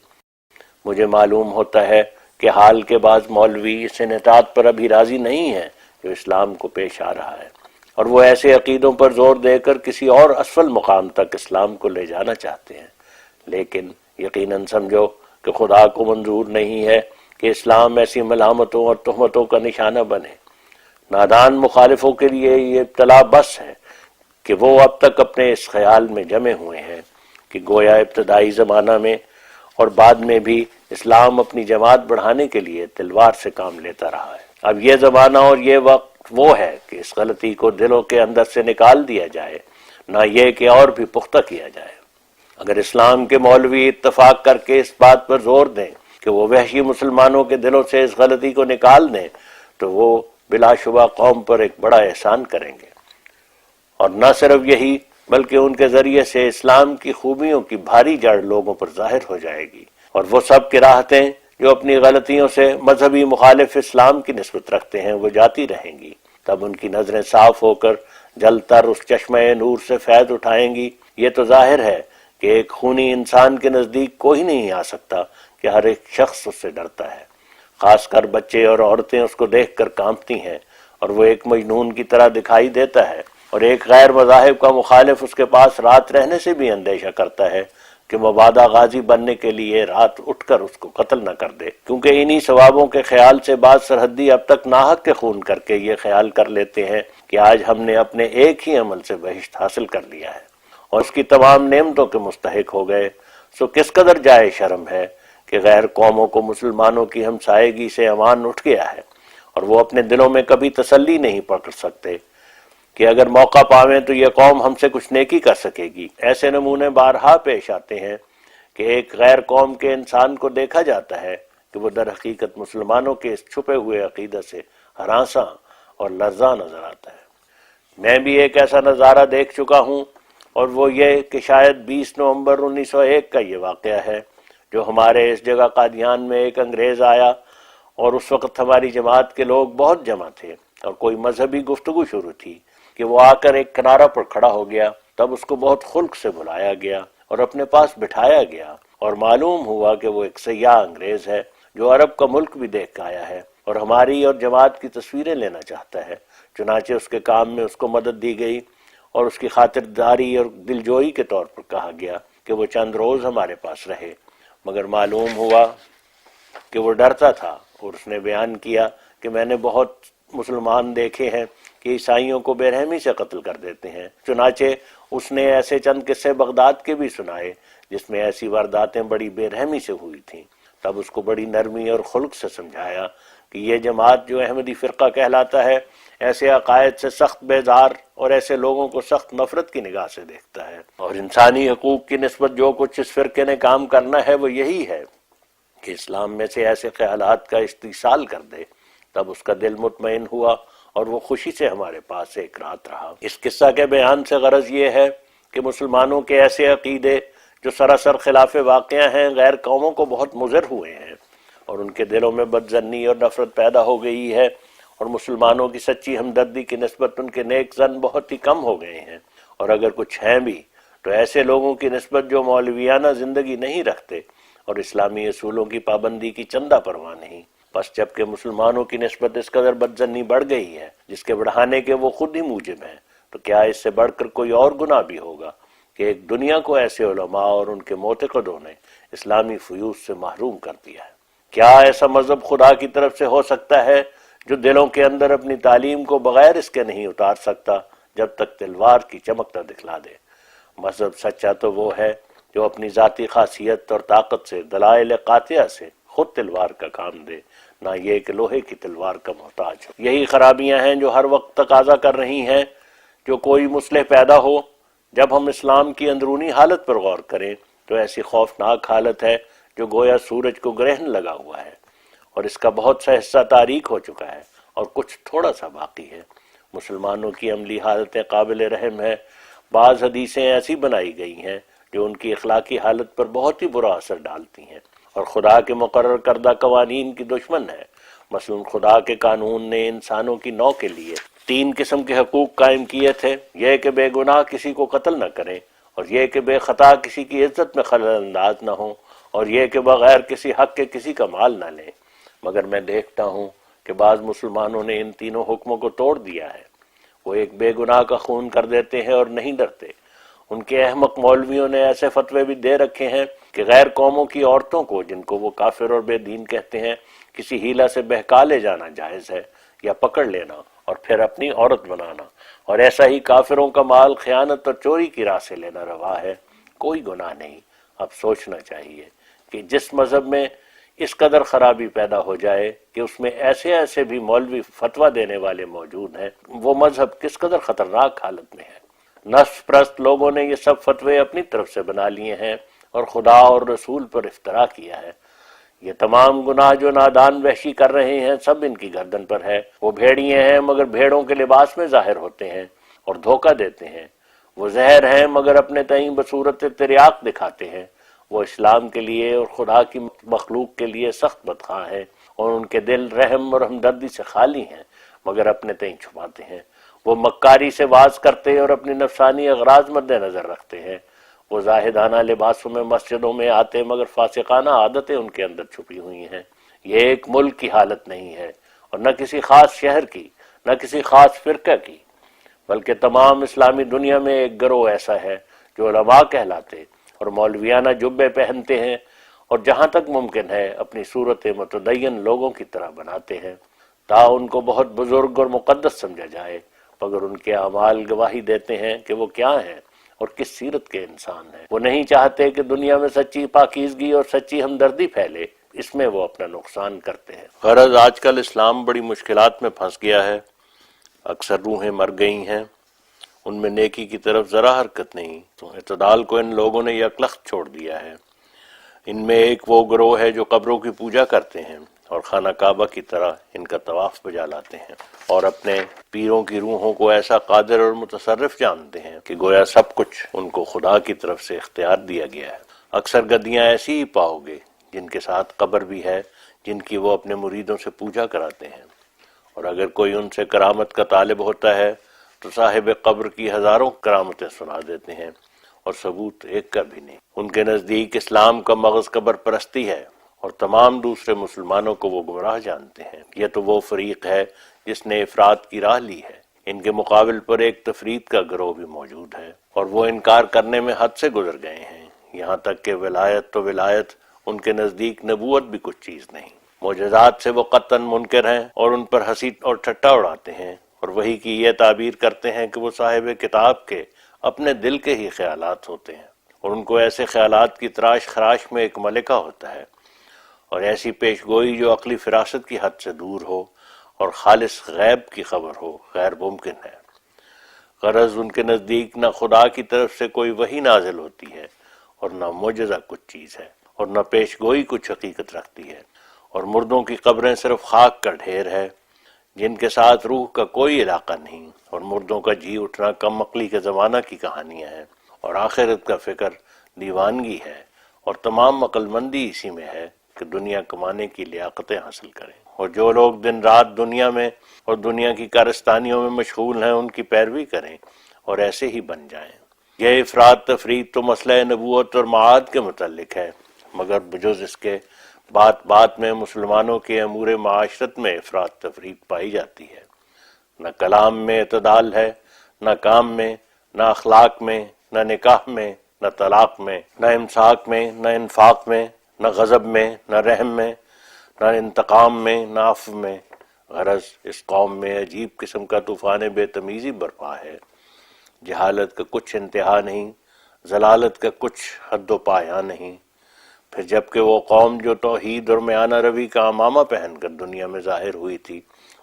مجھے معلوم ہوتا ہے کہ حال کے بعض مولوی اس انحطاط پر ابھی راضی نہیں ہیں جو اسلام کو پیش آ رہا ہے، اور وہ ایسے عقیدوں پر زور دے کر کسی اور اسفل مقام تک اسلام کو لے جانا چاہتے ہیں، لیکن یقیناً سمجھو کہ خدا کو منظور نہیں ہے کہ اسلام ایسی ملامتوں اور تہمتوں کا نشانہ بنے۔ نادان مخالفوں کے لیے یہ ابتلا بس ہے کہ وہ اب تک اپنے اس خیال میں جمے ہوئے ہیں کہ گویا ابتدائی زمانہ میں اور بعد میں بھی اسلام اپنی جماعت بڑھانے کے لیے تلوار سے کام لیتا رہا ہے۔ اب یہ زمانہ اور یہ وقت وہ ہے کہ اس غلطی کو دلوں کے اندر سے نکال دیا جائے، نہ یہ کہ اور بھی پختہ کیا جائے۔ اگر اسلام کے مولوی اتفاق کر کے اس بات پر زور دیں کہ وہ وحشی مسلمانوں کے دلوں سے اس غلطی کو نکال دیں تو وہ بلا شبہ قوم پر ایک بڑا احسان کریں گے، اور نہ صرف یہی بلکہ ان کے ذریعے سے اسلام کی خوبیوں کی بھاری جڑ لوگوں پر ظاہر ہو جائے گی، اور وہ سب کراہتیں جو اپنی غلطیوں سے مذہبی مخالف اسلام کی نسبت رکھتے ہیں وہ جاتی رہیں گی۔ تب ان کی نظریں صاف ہو کر جل تر اس چشمہ نور سے فیض اٹھائیں گی۔ یہ تو ظاہر ہے کہ ایک خونی انسان کے نزدیک کوئی نہیں آ سکتا کہ ہر ایک شخص اس سے ڈرتا ہے، خاص کر بچے اور عورتیں اس کو دیکھ کر کانپتی ہیں، اور وہ ایک مجنون کی طرح دکھائی دیتا ہے، اور ایک غیر مذاہب کا مخالف اس کے پاس رات رہنے سے بھی اندیشہ کرتا ہے کہ مبادہ غازی بننے کے لیے رات اٹھ کر اس کو قتل نہ کر دے، کیونکہ انہی ثوابوں کے خیال سے بعض سرحدی اب تک ناحق کے خون کر کے یہ خیال کر لیتے ہیں کہ آج ہم نے اپنے ایک ہی عمل سے بہشت حاصل کر لیا ہے اور اس کی تمام نعمتوں کے مستحق ہو گئے۔ سو کس قدر جائے شرم ہے کہ غیر قوموں کو مسلمانوں کی ہمسائیگی سے امان اٹھ گیا ہے، اور وہ اپنے دلوں میں کبھی تسلی نہیں پکڑ سکتے کہ اگر موقع پاویں تو یہ قوم ہم سے کچھ نیکی کر سکے گی۔ ایسے نمونے بارہا پیش آتے ہیں کہ ایک غیر قوم کے انسان کو دیکھا جاتا ہے کہ وہ در حقیقت مسلمانوں کے اس چھپے ہوئے عقیدہ سے ہراساں اور لرزاں نظر آتا ہے۔ میں بھی ایک ایسا نظارہ دیکھ چکا ہوں، اور وہ یہ کہ شاید 20 نومبر 1901 کا یہ واقعہ ہے جو ہمارے اس جگہ قادیان میں ایک انگریز آیا، اور اس وقت ہماری جماعت کے لوگ بہت جمع تھے اور کوئی مذہبی گفتگو شروع تھی کہ وہ آ کر ایک کنارہ پر کھڑا ہو گیا۔ تب اس کو بہت خلق سے بلایا گیا اور اپنے پاس بٹھایا گیا، اور معلوم ہوا کہ وہ ایک سیاح انگریز ہے جو عرب کا ملک بھی دیکھ آیا ہے اور ہماری اور جماعت کی تصویریں لینا چاہتا ہے۔ چنانچہ اس کے کام میں اس کو مدد دی گئی اور اس کی خاطرداری اور دلجوئی کے طور پر کہا گیا کہ وہ چند روز ہمارے پاس رہے، مگر معلوم ہوا کہ وہ ڈرتا تھا، اور اس نے بیان کیا کہ میں نے بہت مسلمان دیکھے ہیں کہ عیسائیوں کو بے رحمی سے قتل کر دیتے ہیں۔ چنانچہ اس نے ایسے چند قصے بغداد کے بھی سنائے جس میں ایسی وارداتیں بڑی بے رحمی سے ہوئی تھیں۔ تب اس کو بڑی نرمی اور خلق سے سمجھایا کہ یہ جماعت جو احمدی فرقہ کہلاتا ہے ایسے عقائد سے سخت بیزار اور ایسے لوگوں کو سخت نفرت کی نگاہ سے دیکھتا ہے، اور انسانی حقوق کی نسبت جو کچھ اس فرقے نے کام کرنا ہے وہ یہی ہے کہ اسلام میں سے ایسے خیالات کا استحصال کر دے۔ تب اس کا دل مطمئن ہوا اور وہ خوشی سے ہمارے پاس ایک رات رہا۔ اس قصہ کے بیان سے غرض یہ ہے کہ مسلمانوں کے ایسے عقیدے جو سراسر خلاف واقعہ ہیں غیر قوموں کو بہت مضر ہوئے ہیں، اور ان کے دلوں میں بدظنی اور نفرت پیدا ہو گئی ہے، اور مسلمانوں کی سچی ہمدردی کی نسبت ان کے نیک ظن بہت ہی کم ہو گئے ہیں، اور اگر کچھ ہیں بھی تو ایسے لوگوں کی نسبت جو مولویانہ زندگی نہیں رکھتے اور اسلامی اصولوں کی پابندی کی چندہ پرواہ نہیں۔ بس جبکہ مسلمانوں کی نسبت اس قدر بدظنی بڑھ گئی ہے جس کے بڑھانے کے وہ خود ہی موجب ہیں، تو کیا اس سے بڑھ کر کوئی اور گناہ بھی ہوگا کہ ایک دنیا کو ایسے علماء اور ان کے معتقدوں نے اسلامی فیوز سے محروم کر دیا ہے؟ کیا ایسا مذہب خدا کی طرف سے ہو سکتا ہے جو دلوں کے اندر اپنی تعلیم کو بغیر اس کے نہیں اتار سکتا جب تک تلوار کی چمک نہ دکھلا دے؟ مذہب سچا تو وہ ہے جو اپنی ذاتی خاصیت اور طاقت سے دلائل قاطعہ سے خود تلوار کا کام دے، نہ یہ کہ لوہے کی تلوار کا محتاج ہو۔ یہی خرابیاں ہیں جو ہر وقت تقاضا کر رہی ہیں جو کوئی مصلح پیدا ہو۔ جب ہم اسلام کی اندرونی حالت پر غور کریں تو ایسی خوفناک حالت ہے جو گویا سورج کو گرہن لگا ہوا ہے اور اس کا بہت سا حصہ تاریک ہو چکا ہے اور کچھ تھوڑا سا باقی ہے۔ مسلمانوں کی عملی حالتیں قابل رحم ہے۔ بعض حدیثیں ایسی بنائی گئی ہیں جو ان کی اخلاقی حالت پر بہت ہی برا اثر ڈالتی ہیں اور خدا کے مقرر کردہ قوانین کی دشمن ہے۔ مثلا خدا کے قانون نے انسانوں کی نوع کے لیے 3 قسم کے حقوق قائم کیے تھے، یہ کہ بے گناہ کسی کو قتل نہ کریں، اور یہ کہ بے خطا کسی کی عزت میں خلل انداز نہ ہوں، اور یہ کہ بغیر کسی حق کے کسی کا مال نہ لیں۔ مگر میں دیکھتا ہوں کہ بعض مسلمانوں نے ان تینوں حکموں کو توڑ دیا ہے۔ وہ ایک بے گناہ کا خون کر دیتے ہیں اور نہیں ڈرتے۔ ان کے احمق مولویوں نے ایسے فتوے بھی دے رکھے ہیں کہ غیر قوموں کی عورتوں کو، جن کو وہ کافر اور بے دین کہتے ہیں، کسی ہیلا سے بہکا لے جانا جائز ہے، یا پکڑ لینا اور پھر اپنی عورت بنانا، اور ایسا ہی کافروں کا مال خیانت اور چوری کی راہ سے لینا روا ہے۔ کوئی گناہ نہیں۔ اب سوچنا چاہیے کہ جس مذہب میں اس قدر خرابی پیدا ہو جائے کہ اس میں ایسے ایسے بھی مولوی فتویٰ دینے والے موجود ہیں، وہ مذہب کس قدر خطرناک حالت میں ہے۔ نفس پرست لوگوں نے یہ سب فتوے اپنی طرف سے بنا لیے ہیں اور خدا اور رسول پر افترا کیا ہے۔ یہ تمام گناہ جو نادان وحشی کر رہے ہیں، سب ان کی گردن پر ہے۔ وہ بھیڑیے ہیں مگر بھیڑوں کے لباس میں ظاہر ہوتے ہیں اور دھوکہ دیتے ہیں۔ وہ زہر ہیں مگر اپنے تئیں بصورت تریاق دکھاتے ہیں۔ وہ اسلام کے لیے اور خدا کی مخلوق کے لیے سخت بدخواہ ہیں، اور ان کے دل رحم اور ہمدردی سے خالی ہیں مگر اپنے تئیں چھپاتے ہیں۔ وہ مکاری سے واز کرتے اور اپنی نفسانی اغراض مد نظر رکھتے ہیں۔ وہ زاہدانہ لباسوں میں مسجدوں میں آتے مگر فاسقانہ عادتیں ان کے اندر چھپی ہوئی ہیں۔ یہ ایک ملک کی حالت نہیں ہے، اور نہ کسی خاص شہر کی، نہ کسی خاص فرقہ کی، بلکہ تمام اسلامی دنیا میں ایک گروہ ایسا ہے جو علماء کہلاتے اور مولویانہ جبے پہنتے ہیں، اور جہاں تک ممکن ہے اپنی صورت متدین لوگوں کی طرح بناتے ہیں، تا ان کو بہت بزرگ اور مقدس سمجھا جائے، مگر ان کے اعمال گواہی دیتے ہیں کہ وہ کیا ہیں اور کس سیرت کے انسان ہیں۔ وہ نہیں چاہتے کہ دنیا میں سچی پاکیزگی اور سچی ہمدردی پھیلے، اس میں وہ اپنا نقصان کرتے ہیں۔ غرض آج کل اسلام بڑی مشکلات میں پھنس گیا ہے۔ اکثر روحیں مر گئی ہیں، ان میں نیکی کی طرف ذرا حرکت نہیں، تو اعتدال کو ان لوگوں نے یکلخت چھوڑ دیا ہے۔ ان میں ایک وہ گروہ ہے جو قبروں کی پوجا کرتے ہیں اور خانہ کعبہ کی طرح ان کا طواف بجا لاتے ہیں، اور اپنے پیروں کی روحوں کو ایسا قادر اور متصرف جانتے ہیں کہ گویا سب کچھ ان کو خدا کی طرف سے اختیار دیا گیا ہے۔ اکثر گدیاں ایسی ہی پاؤ گے جن کے ساتھ قبر بھی ہے، جن کی وہ اپنے مریدوں سے پوجا کراتے ہیں، اور اگر کوئی ان سے کرامت کا طالب ہوتا ہے تو صاحب قبر کی ہزاروں کرامتیں سنا دیتے ہیں، اور ثبوت ایک کا بھی نہیں۔ ان کے نزدیک اسلام کا مغز قبر پرستی ہے، اور تمام دوسرے مسلمانوں کو وہ گمراہ جانتے ہیں۔ یہ تو وہ فریق ہے جس نے افراط کی راہ لی ہے۔ ان کے مقابل پر ایک تفرید کا گروہ بھی موجود ہے، اور وہ انکار کرنے میں حد سے گزر گئے ہیں، یہاں تک کہ ولایت تو ولایت، ان کے نزدیک نبوت بھی کچھ چیز نہیں۔ معجزات سے وہ قطعاً منکر ہیں اور ان پر ہنسی اور ٹھٹا اڑاتے ہیں، اور وہی کی یہ تعبیر کرتے ہیں کہ وہ صاحب کتاب کے اپنے دل کے ہی خیالات ہوتے ہیں، اور ان کو ایسے خیالات کی تراش خراش میں ایک ملکہ ہوتا ہے، اور ایسی پیش گوئی جو عقلی فراست کی حد سے دور ہو اور خالص غیب کی خبر ہو، غیر ممکن ہے۔ غرض ان کے نزدیک نہ خدا کی طرف سے کوئی وحی نازل ہوتی ہے، اور نہ معجزہ کچھ چیز ہے، اور نہ پیش گوئی کچھ حقیقت رکھتی ہے، اور مردوں کی قبریں صرف خاک کا ڈھیر ہے جن کے ساتھ روح کا کوئی علاقہ نہیں، اور مردوں کا جی اٹھنا کم عقلی کے زمانہ کی کہانیاں ہیں، اور آخرت کا فکر دیوانگی ہے، اور تمام عقل مندی اسی میں ہے کہ دنیا کمانے کی لیاقتیں حاصل کریں، اور جو لوگ دن رات دنیا میں اور دنیا کی کارستانیوں میں مشغول ہیں ان کی پیروی کریں اور ایسے ہی بن جائیں۔ یہ افراد تفرید تو مسئلہ نبوت اور معاد کے متعلق ہے، مگر بجز اس کے بات بات میں مسلمانوں کے امور معاشرت میں افراد تفرید پائی جاتی ہے۔ نہ کلام میں اعتدال ہے، نہ کام میں، نہ اخلاق میں، نہ نکاح میں، نہ طلاق میں، نہ امساک میں، نہ انفاق میں، نہ غضب میں، نہ رحم میں، نہ انتقام میں، نہ عفو میں۔ غرض اس قوم میں عجیب قسم کا طوفان بے تمیزی برپا ہے۔ جہالت کا کچھ انتہا نہیں، ضلالت کا کچھ حد و پایاں نہیں۔ پھر جبکہ وہ قوم جو توحید اور میانہ روی کا عمامہ پہن کر دنیا میں ظاہر ہوئی تھی،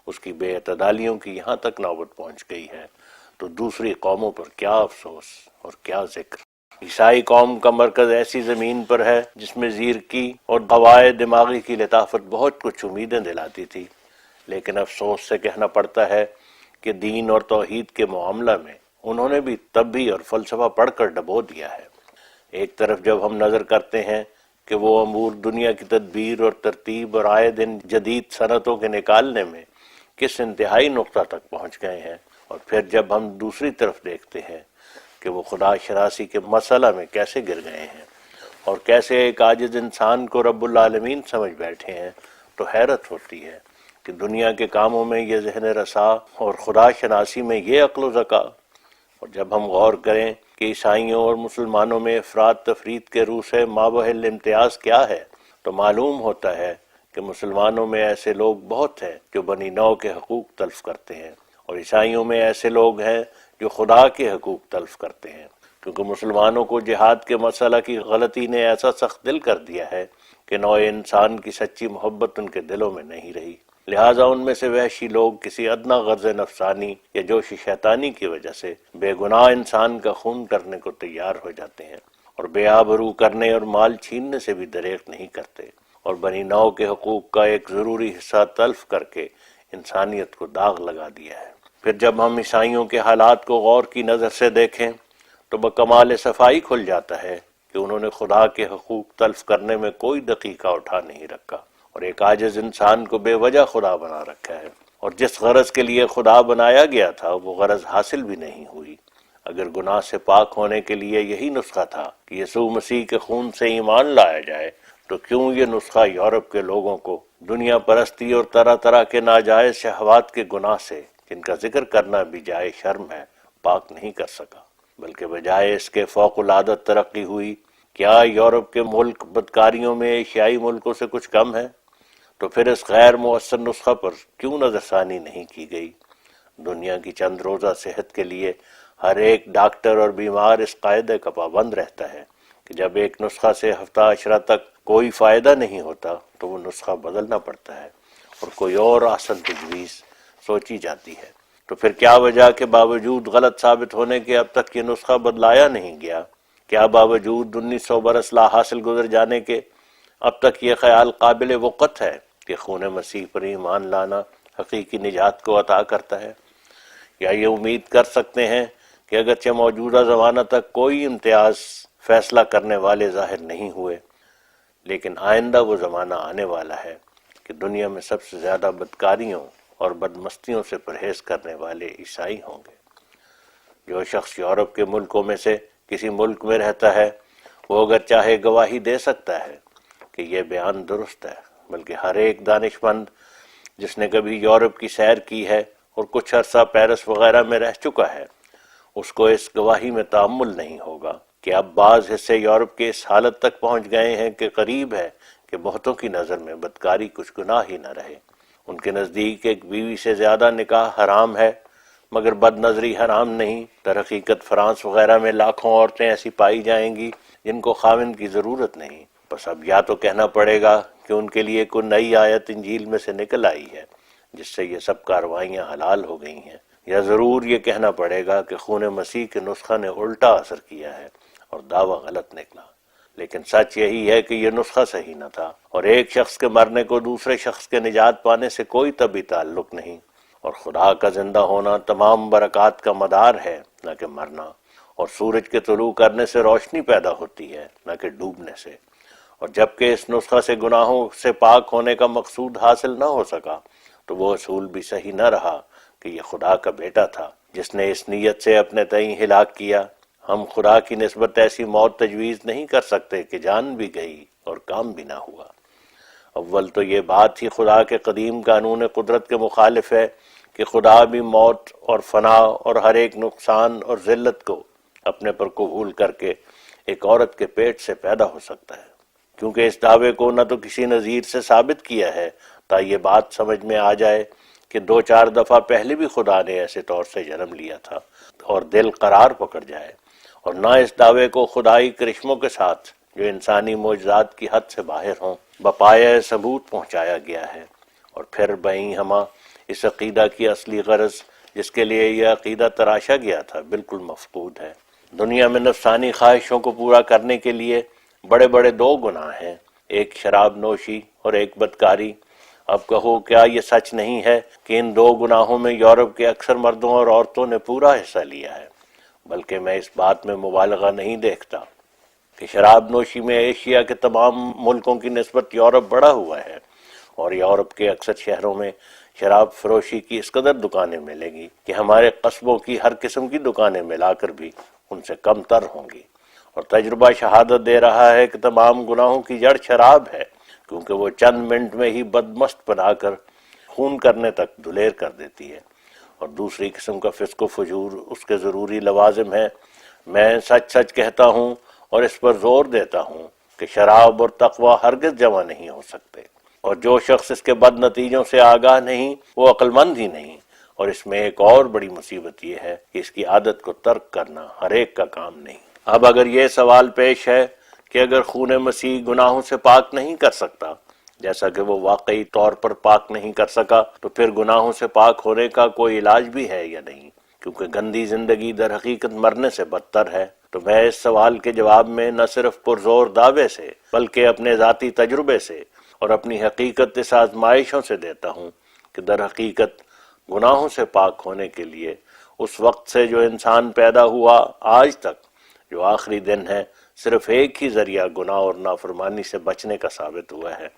اس کی بے اعتدالیوں کی یہاں تک نوبت پہنچ گئی ہے، تو دوسری قوموں پر کیا افسوس اور کیا ذکر۔ عیسائی قوم کا مرکز ایسی زمین پر ہے جس میں زیرکی اور ہوائے دماغی کی لطافت بہت کچھ امیدیں دلاتی تھی، لیکن افسوس سے کہنا پڑتا ہے کہ دین اور توحید کے معاملہ میں انہوں نے بھی طبی اور فلسفہ پڑھ کر ڈبو دیا ہے۔ ایک طرف جب ہم نظر کرتے ہیں کہ وہ امور دنیا کی تدبیر اور ترتیب اور آئے دن جدید صنعتوں کے نکالنے میں کس انتہائی نقطہ تک پہنچ گئے ہیں، اور پھر جب ہم دوسری طرف دیکھتے ہیں کہ وہ خدا شناسی کے مسئلہ میں کیسے گر گئے ہیں اور کیسے ایک عاجز انسان کو رب العالمین سمجھ بیٹھے ہیں، تو حیرت ہوتی ہے کہ دنیا کے کاموں میں یہ ذہن رسا اور خدا شناسی میں یہ عقل و ذکا۔ اور جب ہم غور کریں کہ عیسائیوں اور مسلمانوں میں افراد تفرید کے روح سے مابہ الامتیاز کیا ہے، تو معلوم ہوتا ہے کہ مسلمانوں میں ایسے لوگ بہت ہیں جو بنی نوع کے حقوق تلف کرتے ہیں، اور عیسائیوں میں ایسے لوگ ہیں جو خدا کے حقوق تلف کرتے ہیں، کیونکہ مسلمانوں کو جہاد کے مسئلہ کی غلطی نے ایسا سخت دل کر دیا ہے کہ نوع انسان کی سچی محبت ان کے دلوں میں نہیں رہی، لہٰذا ان میں سے وحشی لوگ کسی ادنا غرض نفسانی یا جوش شیطانی کی وجہ سے بے گناہ انسان کا خون کرنے کو تیار ہو جاتے ہیں، اور بے آبرو کرنے اور مال چھیننے سے بھی دریغ نہیں کرتے، اور بنی نوع کے حقوق کا ایک ضروری حصہ تلف کر کے انسانیت کو داغ لگا دیا ہے۔ پھر جب ہم عیسائیوں کے حالات کو غور کی نظر سے دیکھیں تو بکمال صفائی کھل جاتا ہے کہ انہوں نے خدا کے حقوق تلف کرنے میں کوئی دقیقہ اٹھا نہیں رکھا، اور ایک عاجز انسان کو بے وجہ خدا بنا رکھا ہے، اور جس غرض کے لیے خدا بنایا گیا تھا وہ غرض حاصل بھی نہیں ہوئی۔ اگر گناہ سے پاک ہونے کے لیے یہی نسخہ تھا کہ یسوع مسیح کے خون سے ایمان لایا جائے، تو کیوں یہ نسخہ یورپ کے لوگوں کو دنیا پرستی اور طرح طرح کے ناجائز شہوات کے گناہ سے، جن کا ذکر کرنا بھی جائے شرم ہے، پاک نہیں کر سکا، بلکہ بجائے اس کے فوق العادت ترقی ہوئی؟ کیا یورپ کے ملک بدکاریوں میں ایشیائی ملکوں سے کچھ کم ہے؟ تو پھر اس غیر مؤثر نسخہ پر کیوں نظر ثانی نہیں کی گئی؟ دنیا کی چند روزہ صحت کے لیے ہر ایک ڈاکٹر اور بیمار اس قاعدے کا پابند رہتا ہے کہ جب ایک نسخہ سے ہفتہ عشرہ تک کوئی فائدہ نہیں ہوتا تو وہ نسخہ بدلنا پڑتا ہے اور کوئی اور احسن تجویز سوچی جاتی ہے۔ تو پھر کیا وجہ کہ باوجود غلط ثابت ہونے کے اب تک یہ نسخہ بدلایا نہیں گیا؟ کیا باوجود 1900 برس لا حاصل گزر جانے کے اب تک یہ خیال قابل وقت ہے کہ خون مسیح پر ایمان لانا حقیقی نجات کو عطا کرتا ہے؟ یا یہ امید کر سکتے ہیں کہ اگرچہ موجودہ زمانہ تک کوئی امتیاز فیصلہ کرنے والے ظاہر نہیں ہوئے، لیکن آئندہ وہ زمانہ آنے والا ہے کہ دنیا میں سب سے زیادہ بدکاریوں اور بدمستیوں سے پرہیز کرنے والے عیسائی ہوں گے؟ جو شخص یورپ کے ملکوں میں سے کسی ملک میں رہتا ہے وہ اگر چاہے گواہی دے سکتا ہے کہ یہ بیان درست ہے، بلکہ ہر ایک دانش مند جس نے کبھی یورپ کی سیر کی ہے اور کچھ عرصہ پیرس وغیرہ میں رہ چکا ہے، اس کو اس گواہی میں تأمل نہیں ہوگا کہ اب بعض حصے یورپ کے اس حالت تک پہنچ گئے ہیں کہ قریب ہے کہ بہتوں کی نظر میں بدکاری کچھ گناہ ہی نہ رہے۔ ان کے نزدیک ایک بیوی سے زیادہ نکاح حرام ہے، مگر بد نظری حرام نہیں۔ در حقیقت فرانس وغیرہ میں لاکھوں عورتیں ایسی پائی جائیں گی جن کو خاوند کی ضرورت نہیں۔ بس اب یا تو کہنا پڑے گا کہ ان کے لیے کوئی نئی آیت انجیل میں سے نکل آئی ہے جس سے یہ سب کارروائیاں حلال ہو گئی ہیں، یا ضرور یہ کہنا پڑے گا کہ خون مسیح کے نسخہ نے الٹا اثر کیا ہے اور دعویٰ غلط نکلا۔ لیکن سچ یہی ہے کہ یہ نسخہ صحیح نہ تھا، اور ایک شخص کے مرنے کو دوسرے شخص کے نجات پانے سے کوئی طبی تعلق نہیں، اور خدا کا زندہ ہونا تمام برکات کا مدار ہے نہ کہ مرنا، اور سورج کے طلوع کرنے سے روشنی پیدا ہوتی ہے نہ کہ ڈوبنے سے۔ اور جبکہ اس نسخہ سے گناہوں سے پاک ہونے کا مقصود حاصل نہ ہو سکا تو وہ اصول بھی صحیح نہ رہا کہ یہ خدا کا بیٹا تھا جس نے اس نیت سے اپنے تئیں ہلاک کیا۔ ہم خدا کی نسبت ایسی موت تجویز نہیں کر سکتے کہ جان بھی گئی اور کام بھی نہ ہوا۔ اول تو یہ بات ہی خدا کے قدیم قانون قدرت کے مخالف ہے کہ خدا بھی موت اور فنا اور ہر ایک نقصان اور ذلت کو اپنے پر قبول کر کے ایک عورت کے پیٹ سے پیدا ہو سکتا ہے، کیونکہ اس دعوے کو نہ تو کسی نظیر سے ثابت کیا ہے تا یہ بات سمجھ میں آ جائے کہ 2-4 دفعہ پہلے بھی خدا نے ایسے طور سے جنم لیا تھا اور دل قرار پکڑ جائے، اور نہ اس دعوے کو خدائی کرشموں کے ساتھ جو انسانی معجزات کی حد سے باہر ہوں بپایہ ثبوت پہنچایا گیا ہے۔ اور پھر بہیں ہمہ اس عقیدہ کی اصلی غرض جس کے لیے یہ عقیدہ تراشا گیا تھا بالکل مفقود ہے۔ دنیا میں نفسانی خواہشوں کو پورا کرنے کے لیے بڑے بڑے 2 گناہ ہیں، ایک شراب نوشی اور ایک بدکاری، اب کہو کیا یہ سچ نہیں ہے کہ ان دو گناہوں میں یورپ کے اکثر مردوں اور عورتوں نے پورا حصہ لیا ہے؟ بلکہ میں اس بات میں مبالغہ نہیں دیکھتا کہ شراب نوشی میں ایشیا کے تمام ملکوں کی نسبت یورپ بڑا ہوا ہے، اور یورپ کے اکثر شہروں میں شراب فروشی کی اس قدر دکانیں ملیں گی کہ ہمارے قصبوں کی ہر قسم کی دکانیں ملا کر بھی ان سے کم تر ہوں گی۔ اور تجربہ شہادت دے رہا ہے کہ تمام گناہوں کی جڑ شراب ہے، کیونکہ وہ چند منٹ میں ہی بدمست بنا کر خون کرنے تک دلیر کر دیتی ہے۔ اور دوسری قسم کا فسق و فجور اس کے ضروری لوازم ہے۔ میں سچ سچ کہتا ہوں اور اس پر زور دیتا ہوں کہ شراب اور تقوی ہرگز جمع نہیں ہو سکتے، اور جو شخص اس کے بد نتیجوں سے آگاہ نہیں وہ عقل مند ہی نہیں۔ اور اس میں ایک اور بڑی مصیبت یہ ہے کہ اس کی عادت کو ترک کرنا ہر ایک کا کام نہیں۔ اب اگر یہ سوال پیش ہے کہ اگر خون مسیح گناہوں سے پاک نہیں کر سکتا، جیسا کہ وہ واقعی طور پر پاک نہیں کر سکا، تو پھر گناہوں سے پاک ہونے کا کوئی علاج بھی ہے یا نہیں؟ کیونکہ گندی زندگی در حقیقت مرنے سے بدتر ہے۔ تو میں اس سوال کے جواب میں نہ صرف پرزور دعوے سے بلکہ اپنے ذاتی تجربے سے اور اپنی حقیقت اس آزمائشوں سے دیتا ہوں کہ در حقیقت گناہوں سے پاک ہونے کے لیے اس وقت سے جو انسان پیدا ہوا آج تک، جو آخری دن ہے، صرف ایک ہی ذریعہ گناہ اور نافرمانی سے بچنے کا ثابت ہوا ہے،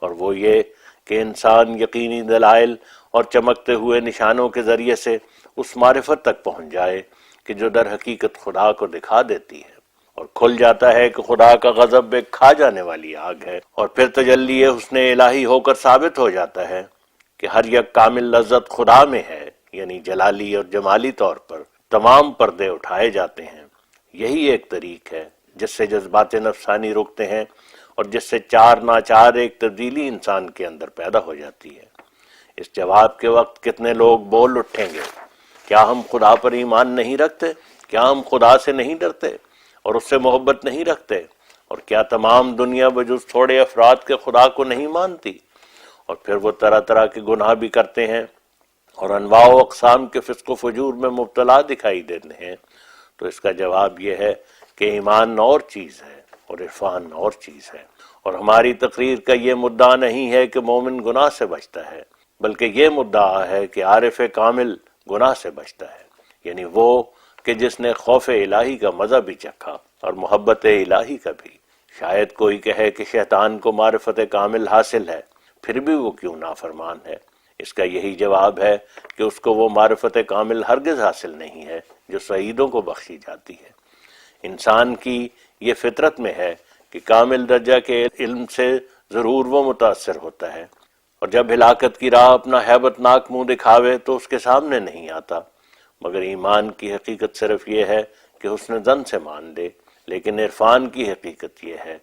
اور وہ یہ کہ انسان یقینی دلائل اور چمکتے ہوئے نشانوں کے ذریعے سے اس معرفت تک پہنچ جائے کہ جو در حقیقت خدا کو دکھا دیتی ہے، اور کھل جاتا ہے کہ خدا کا غضب ایک کھا جانے والی آگ ہے، اور پھر تجلی حسن الہی ہو کر ثابت ہو جاتا ہے کہ ہر یک کامل لذت خدا میں ہے، یعنی جلالی اور جمالی طور پر تمام پردے اٹھائے جاتے ہیں۔ یہی ایک طریق ہے جس سے جذبات نفسانی رکتے ہیں اور جس سے چار ناچار ایک تبدیلی انسان کے اندر پیدا ہو جاتی ہے۔ اس جواب کے وقت کتنے لوگ بول اٹھیں گے، کیا ہم خدا پر ایمان نہیں رکھتے؟ کیا ہم خدا سے نہیں ڈرتے اور اس سے محبت نہیں رکھتے؟ اور کیا تمام دنیا بجز تھوڑے افراد کے خدا کو نہیں مانتی؟ اور پھر وہ طرح طرح کے گناہ بھی کرتے ہیں اور انواع و اقسام کے فسق و فجور میں مبتلا دکھائی دیتے ہیں۔ تو اس کا جواب یہ ہے کہ ایمان اور چیز ہے اور عرفان اور چیز ہے، اور ہماری تقریر کا یہ مدعا نہیں ہے کہ مومن گناہ سے بچتا ہے، بلکہ یہ مدعا ہے کہ عارف کامل گناہ سے بچتا ہے، یعنی وہ کہ جس نے خوف الہی کا مزہ بھی چکھا اور محبت الہی کا بھی۔ شاید کوئی کہے کہ شیطان کو معرفت کامل حاصل ہے، پھر بھی وہ کیوں نافرمان ہے؟ اس کا یہی جواب ہے کہ اس کو وہ معرفت کامل ہرگز حاصل نہیں ہے جو سعیدوں کو بخشی جاتی ہے۔ انسان کی یہ فطرت میں ہے کہ کامل درجہ کے علم سے ضرور وہ متاثر ہوتا ہے، اور جب ہلاکت کی راہ اپنا ہیبت ناک منہ دکھاوے تو اس کے سامنے نہیں آتا، مگر ایمان کی حقیقت صرف یہ ہے کہ حسن ظن سے مان لے، لیکن عرفان کی حقیقت یہ ہے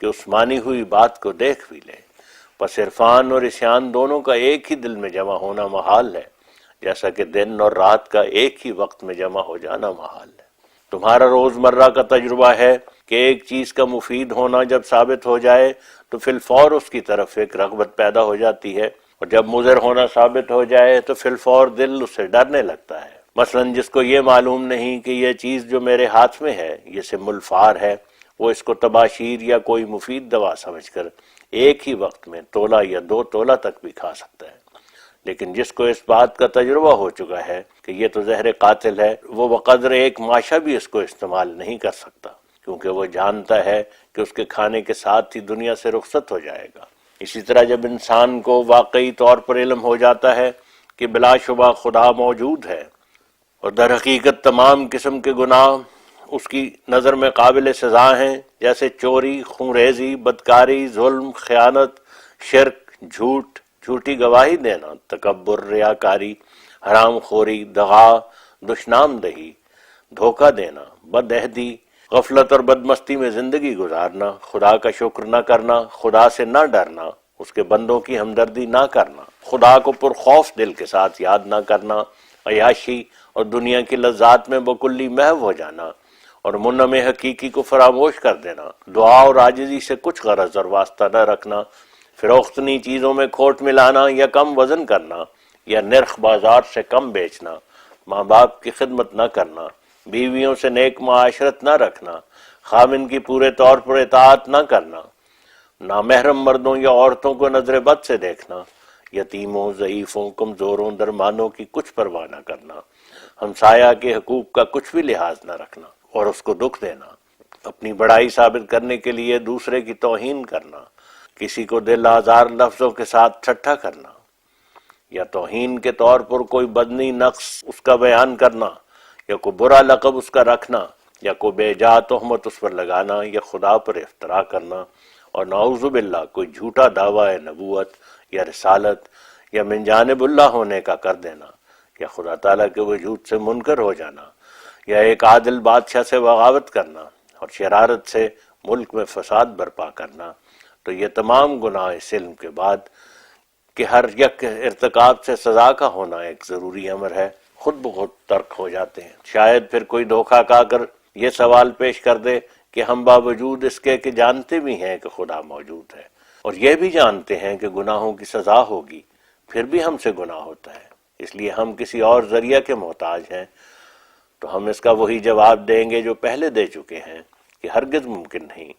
کہ اس مانی ہوئی بات کو دیکھ بھی لے۔ پس عرفان اور عصیان دونوں کا ایک ہی دل میں جمع ہونا محال ہے، جیسا کہ دن اور رات کا ایک ہی وقت میں جمع ہو جانا محال ہے۔ تمہارا روزمرہ کا تجربہ ہے کہ ایک چیز کا مفید ہونا جب ثابت ہو جائے تو فی الفور اس کی طرف ایک رغبت پیدا ہو جاتی ہے، اور جب مضر ہونا ثابت ہو جائے تو فی الفور دل اس سے ڈرنے لگتا ہے۔ مثلا جس کو یہ معلوم نہیں کہ یہ چیز جو میرے ہاتھ میں ہے یہ سم الفار ہے، وہ اس کو تباشیر یا کوئی مفید دوا سمجھ کر ایک ہی وقت میں تولہ یا 2 تولہ تک بھی کھا سکتا ہے۔ لیکن جس کو اس بات کا تجربہ ہو چکا ہے کہ یہ تو زہر قاتل ہے، وہ بقدر ایک ماشا بھی اس کو استعمال نہیں کر سکتا، کیونکہ وہ جانتا ہے کہ اس کے کھانے کے ساتھ ہی دنیا سے رخصت ہو جائے گا۔ اسی طرح جب انسان کو واقعی طور پر علم ہو جاتا ہے کہ بلا شبہ خدا موجود ہے اور در حقیقت تمام قسم کے گناہ اس کی نظر میں قابل سزا ہیں، جیسے چوری، خونریزی، بدکاری، ظلم، خیانت، شرک، جھوٹ، جھوٹی گواہی دینا، تکبر، ریاکاری، حرام خوری، دغا، دشنام دہی، دھوکہ دینا، بد عہدی، غفلت اور بدمستی میں زندگی گزارنا، خدا کا شکر نہ کرنا، خدا سے نہ ڈرنا، اس کے بندوں کی ہمدردی نہ کرنا، خدا کو پرخوف دل کے ساتھ یاد نہ کرنا، عیاشی اور دنیا کی لذات میں بکلی محو ہو جانا اور منعم حقیقی کو فراموش کر دینا، دعا اور عاجزی سے کچھ غرض اور واسطہ نہ رکھنا، فروختنی چیزوں میں کھوٹ ملانا یا کم وزن کرنا یا نرخ بازار سے کم بیچنا، ماں باپ کی خدمت نہ کرنا، بیویوں سے نیک معاشرت نہ رکھنا، خاوند کی پورے طور پر اطاعت نہ کرنا، نامحرم مردوں یا عورتوں کو نظر بد سے دیکھنا، یتیموں، ضعیفوں، کمزوروں، درمانوں کی کچھ پرواہ نہ کرنا، ہمسایہ کے حقوق کا کچھ بھی لحاظ نہ رکھنا اور اس کو دکھ دینا، اپنی بڑائی ثابت کرنے کے لیے دوسرے کی توہین کرنا، کسی کو دل آزار لفظوں کے ساتھ ٹھٹھا کرنا یا توہین کے طور پر کوئی بدنی نقص اس کا بیان کرنا یا کوئی برا لقب اس کا رکھنا یا کوئی بے جا تہمت اس پر لگانا یا خدا پر افترا کرنا، اور نعوذ باللہ کوئی جھوٹا دعویٰ نبوت یا رسالت یا من جانب اللہ ہونے کا کر دینا یا خدا تعالیٰ کے وجود سے منکر ہو جانا یا ایک عادل بادشاہ سے بغاوت کرنا اور شرارت سے ملک میں فساد برپا کرنا، تو یہ تمام گناہ اس علم کے بعد کہ ہر یک ارتکاب سے سزا کا ہونا ایک ضروری امر ہے، خود بخود ترک ہو جاتے ہیں۔ شاید پھر کوئی دھوکہ کھا کر یہ سوال پیش کر دے کہ ہم باوجود اس کے کہ جانتے بھی ہیں کہ خدا موجود ہے اور یہ بھی جانتے ہیں کہ گناہوں کی سزا ہوگی، پھر بھی ہم سے گناہ ہوتا ہے، اس لیے ہم کسی اور ذریعہ کے محتاج ہیں، تو ہم اس کا وہی جواب دیں گے جو پہلے دے چکے ہیں کہ ہرگز ممکن نہیں